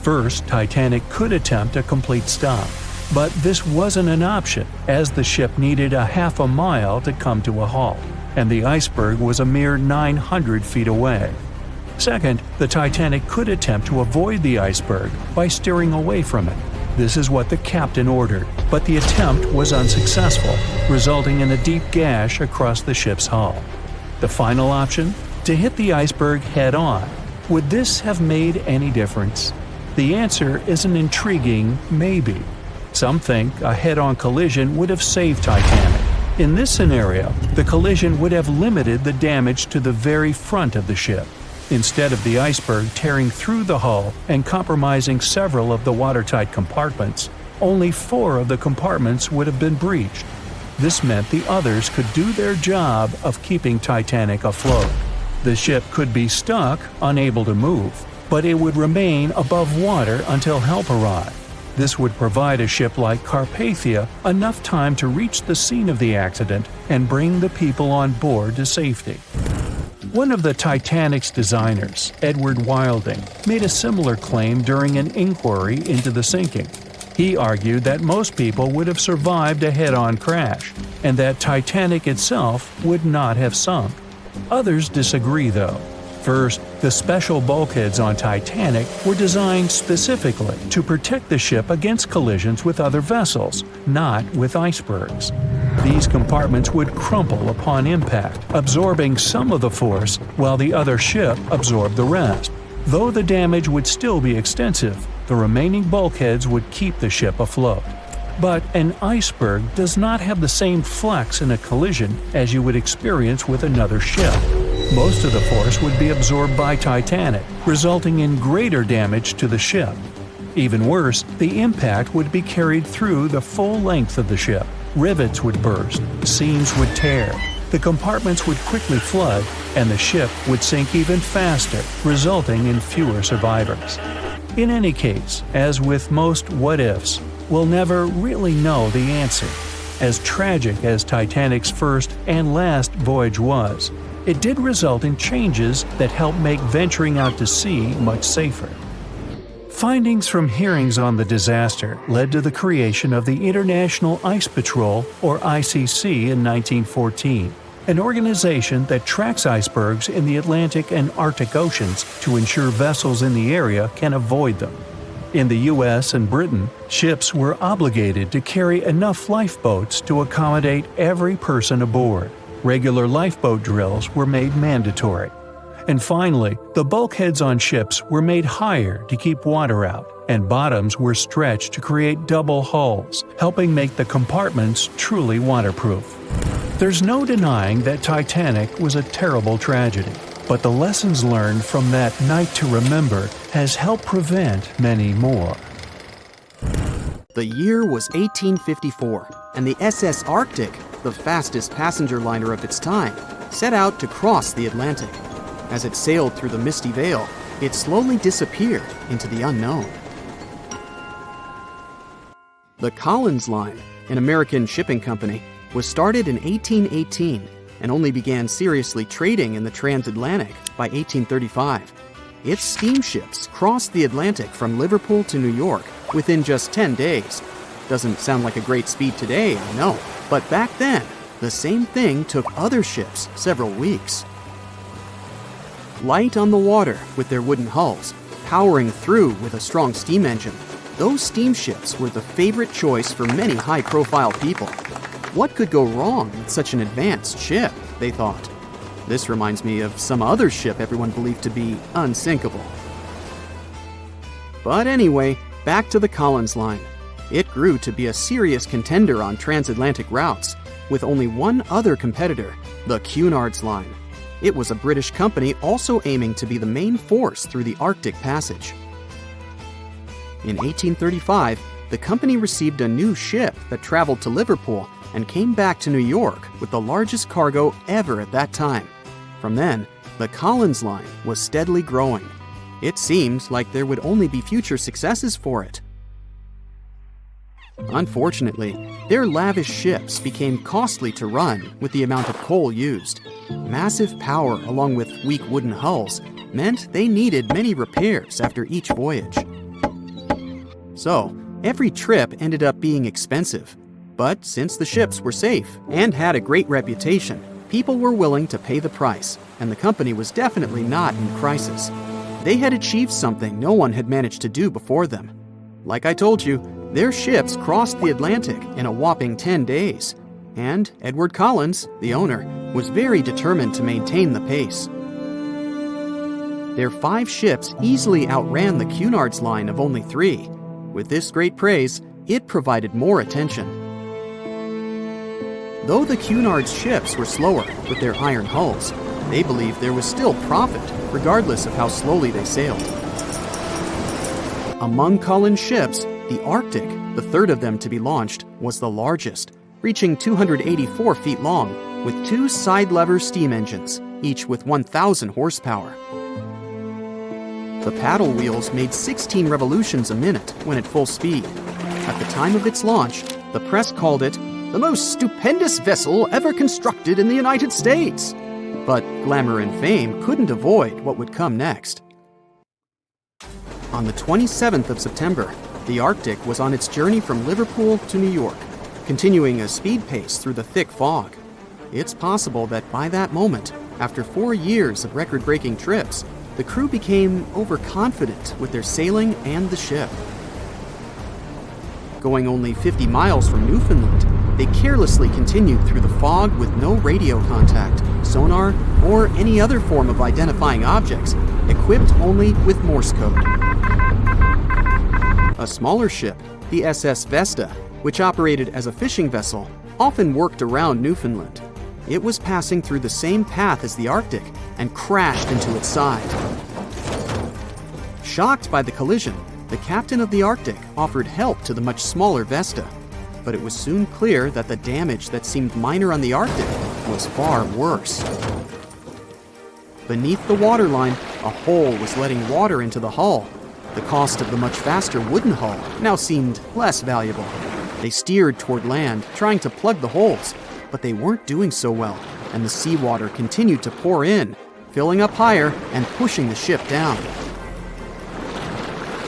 First, Titanic could attempt a complete stop, but this wasn't an option as the ship needed a half a mile to come to a halt, and the iceberg was a mere 900 feet away. Second, the Titanic could attempt to avoid the iceberg by steering away from it. This is what the captain ordered, but the attempt was unsuccessful, resulting in a deep gash across the ship's hull. The final option? To hit the iceberg head-on. Would this have made any difference? The answer is an intriguing maybe. Some think a head-on collision would have saved Titanic. In this scenario, the collision would have limited the damage to the very front of the ship. Instead of the iceberg tearing through the hull and compromising several of the watertight compartments, only 4 of the compartments would have been breached. This meant the others could do their job of keeping Titanic afloat. The ship could be stuck, unable to move, but it would remain above water until help arrived. This would provide a ship like Carpathia enough time to reach the scene of the accident and bring the people on board to safety. One of the Titanic's designers, Edward Wilding, made a similar claim during an inquiry into the sinking. He argued that most people would have survived a head-on crash, and that Titanic itself would not have sunk. Others disagree, though. First, the special bulkheads on Titanic were designed specifically to protect the ship against collisions with other vessels, not with icebergs. These compartments would crumple upon impact, absorbing some of the force while the other ship absorbed the rest. Though the damage would still be extensive, the remaining bulkheads would keep the ship afloat. But an iceberg does not have the same flex in a collision as you would experience with another ship. Most of the force would be absorbed by Titanic, resulting in greater damage to the ship. Even worse, the impact would be carried through the full length of the ship. Rivets would burst, seams would tear, the compartments would quickly flood, and the ship would sink even faster, resulting in fewer survivors. In any case, as with most what-ifs, we'll never really know the answer. As tragic as Titanic's first and last voyage was, it did result in changes that helped make venturing out to sea much safer. Findings from hearings on the disaster led to the creation of the International Ice Patrol, or ICC, in 1914, an organization that tracks icebergs in the Atlantic and Arctic Oceans to ensure vessels in the area can avoid them. In the US and Britain, ships were obligated to carry enough lifeboats to accommodate every person aboard. Regular lifeboat drills were made mandatory. And finally, the bulkheads on ships were made higher to keep water out, and bottoms were stretched to create double hulls, helping make the compartments truly waterproof. There's no denying that Titanic was a terrible tragedy, but the lessons learned from that night to remember has helped prevent many more. The year was 1854, and the SS Arctic, the fastest passenger liner of its time, set out to cross the Atlantic. As it sailed through the misty veil, it slowly disappeared into the unknown. The Collins Line, an American shipping company, was started in 1818 and only began seriously trading in the transatlantic by 1835. Its steamships crossed the Atlantic from Liverpool to New York within just 10 days. Doesn't sound like a great speed today, I know. But back then, the same thing took other ships several weeks. Light on the water with their wooden hulls, powering through with a strong steam engine. Those steamships were the favorite choice for many high-profile people. What could go wrong with such an advanced ship, they thought. This reminds me of some other ship everyone believed to be unsinkable. But anyway, back to the Collins Line. It grew to be a serious contender on transatlantic routes, with only one other competitor, the Cunard's Line. It was a British company also aiming to be the main force through the Arctic Passage. In 1835, the company received a new ship that traveled to Liverpool and came back to New York with the largest cargo ever at that time. From then, the Collins Line was steadily growing. It seemed like there would only be future successes for it. Unfortunately, their lavish ships became costly to run with the amount of coal used. Massive power along with weak wooden hulls meant they needed many repairs after each voyage. So, every trip ended up being expensive. But since the ships were safe and had a great reputation, people were willing to pay the price, and the company was definitely not in crisis. They had achieved something no one had managed to do before them. Like I told you, their ships crossed the Atlantic in a whopping 10 days, and Edward Collins, the owner, was very determined to maintain the pace. Their 5 ships easily outran the Cunard's Line of only 3. With this great praise, it provided more attention. Though the Cunard's ships were slower with their iron hulls, they believed there was still profit, regardless of how slowly they sailed. Among Collins' ships, the Arctic, the third of them to be launched, was the largest, reaching 284 feet long, with 2 side-lever steam engines, each with 1,000 horsepower. The paddle wheels made 16 revolutions a minute when at full speed. At the time of its launch, the press called it the most stupendous vessel ever constructed in the United States. But glamour and fame couldn't avoid what would come next. On the 27th of September, the Arctic was on its journey from Liverpool to New York, continuing a speed pace through the thick fog. It's possible that by that moment, after 4 years of record-breaking trips, the crew became overconfident with their sailing and the ship. Going only 50 miles from Newfoundland, they carelessly continued through the fog with no radio contact, sonar, or any other form of identifying objects, equipped only with Morse code. A smaller ship, the SS Vesta, which operated as a fishing vessel, often worked around Newfoundland. It was passing through the same path as the Arctic and crashed into its side. Shocked by the collision, the captain of the Arctic offered help to the much smaller Vesta, but it was soon clear that the damage that seemed minor on the Arctic was far worse. Beneath the waterline, a hole was letting water into the hull. The cost of the much faster wooden hull now seemed less valuable. They steered toward land, trying to plug the holes, but they weren't doing so well, and the seawater continued to pour in, filling up higher and pushing the ship down.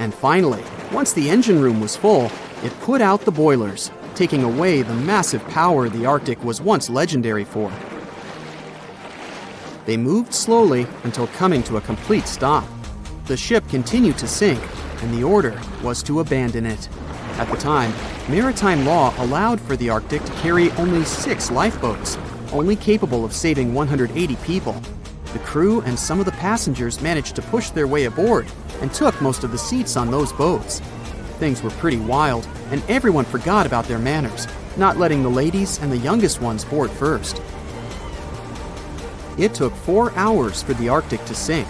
And finally, once the engine room was full, it put out the boilers, taking away the massive power the Arctic was once legendary for. They moved slowly until coming to a complete stop. The ship continued to sink, and the order was to abandon it. At the time, maritime law allowed for the Arctic to carry only 6 lifeboats, only capable of saving 180 people. The crew and some of the passengers managed to push their way aboard and took most of the seats on those boats. Things were pretty wild, and everyone forgot about their manners, not letting the ladies and the youngest ones board first. It took 4 hours for the Arctic to sink.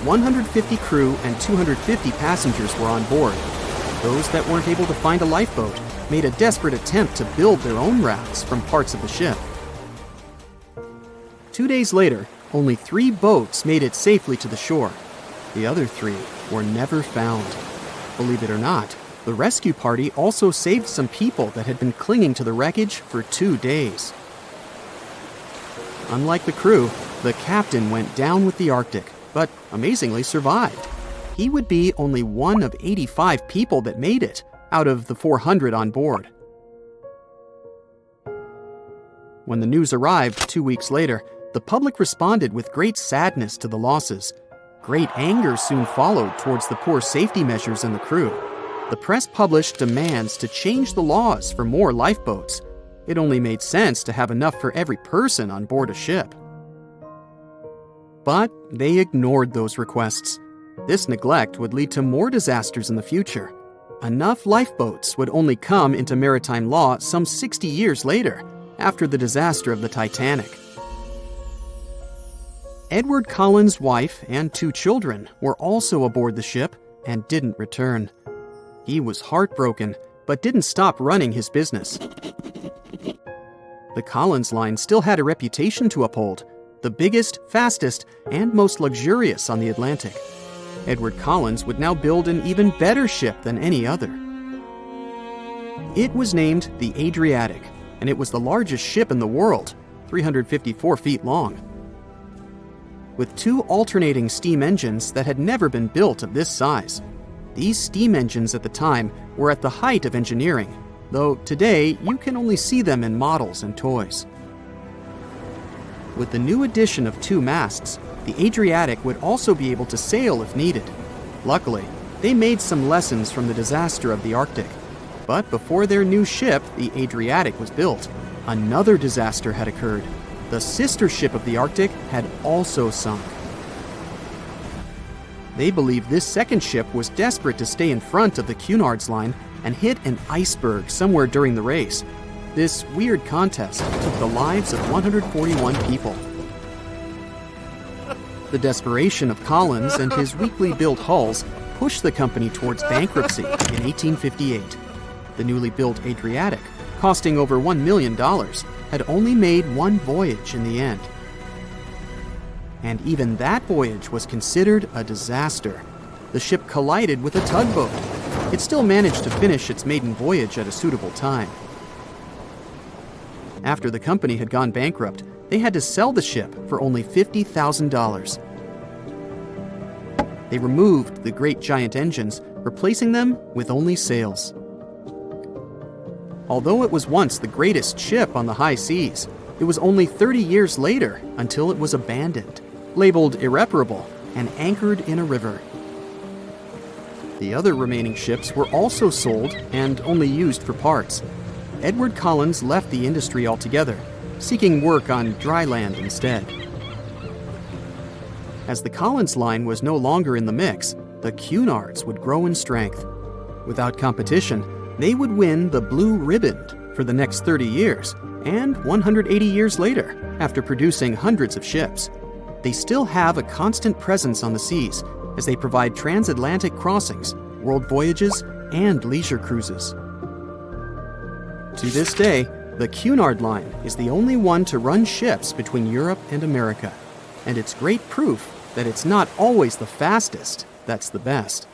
150 crew and 250 passengers were on board. Those that weren't able to find a lifeboat made a desperate attempt to build their own rafts from parts of the ship. 2 days later, only 3 boats made it safely to the shore. The other 3 were never found. Believe it or not, the rescue party also saved some people that had been clinging to the wreckage for 2 days. Unlike the crew, the captain went down with the Arctic, but amazingly survived. He would be only one of 85 people that made it, out of the 400 on board. When the news arrived 2 weeks later, the public responded with great sadness to the losses. Great anger soon followed towards the poor safety measures and the crew. The press published demands to change the laws for more lifeboats. It only made sense to have enough for every person on board a ship. But they ignored those requests. This neglect would lead to more disasters in the future. Enough lifeboats would only come into maritime law some 60 years later, after the disaster of the Titanic. Edward Cullen's wife and 2 children were also aboard the ship and didn't return. He was heartbroken, but didn't stop running his business. The Collins line still had a reputation to uphold, the biggest, fastest, and most luxurious on the Atlantic. Edward Collins would now build an even better ship than any other. It was named the Adriatic, and it was the largest ship in the world, 354 feet long. With 2 alternating steam engines that had never been built of this size. These steam engines at the time were at the height of engineering, though today you can only see them in models and toys. With the new addition of 2 masts, the Adriatic would also be able to sail if needed. Luckily, they made some lessons from the disaster of the Arctic. But before their new ship, the Adriatic, was built, another disaster had occurred. The sister ship of the Arctic had also sunk. They believed this second ship was desperate to stay in front of the Cunard's line and hit an iceberg somewhere during the race. This weird contest took the lives of 141 people. The desperation of Collins and his weakly built hulls pushed the company towards bankruptcy in 1858. The newly built Adriatic, costing over $1 million, had only made 1 voyage in the end. And even that voyage was considered a disaster. The ship collided with a tugboat. It still managed to finish its maiden voyage at a suitable time. After the company had gone bankrupt, they had to sell the ship for only $50,000. They removed the great giant engines, replacing them with only sails. Although it was once the greatest ship on the high seas, it was only 30 years later until it was abandoned, labeled irreparable, and anchored in a river. The other remaining ships were also sold and only used for parts. Edward Collins left the industry altogether, seeking work on dry land instead. As the Collins line was no longer in the mix, the Cunards would grow in strength. Without competition, they would win the Blue Riband for the next 30 years, and 180 years later, after producing hundreds of ships. They still have a constant presence on the seas as they provide transatlantic crossings, world voyages, and leisure cruises. To this day, the Cunard line is the only one to run ships between Europe and America, and it's great proof that it's not always the fastest that's the best.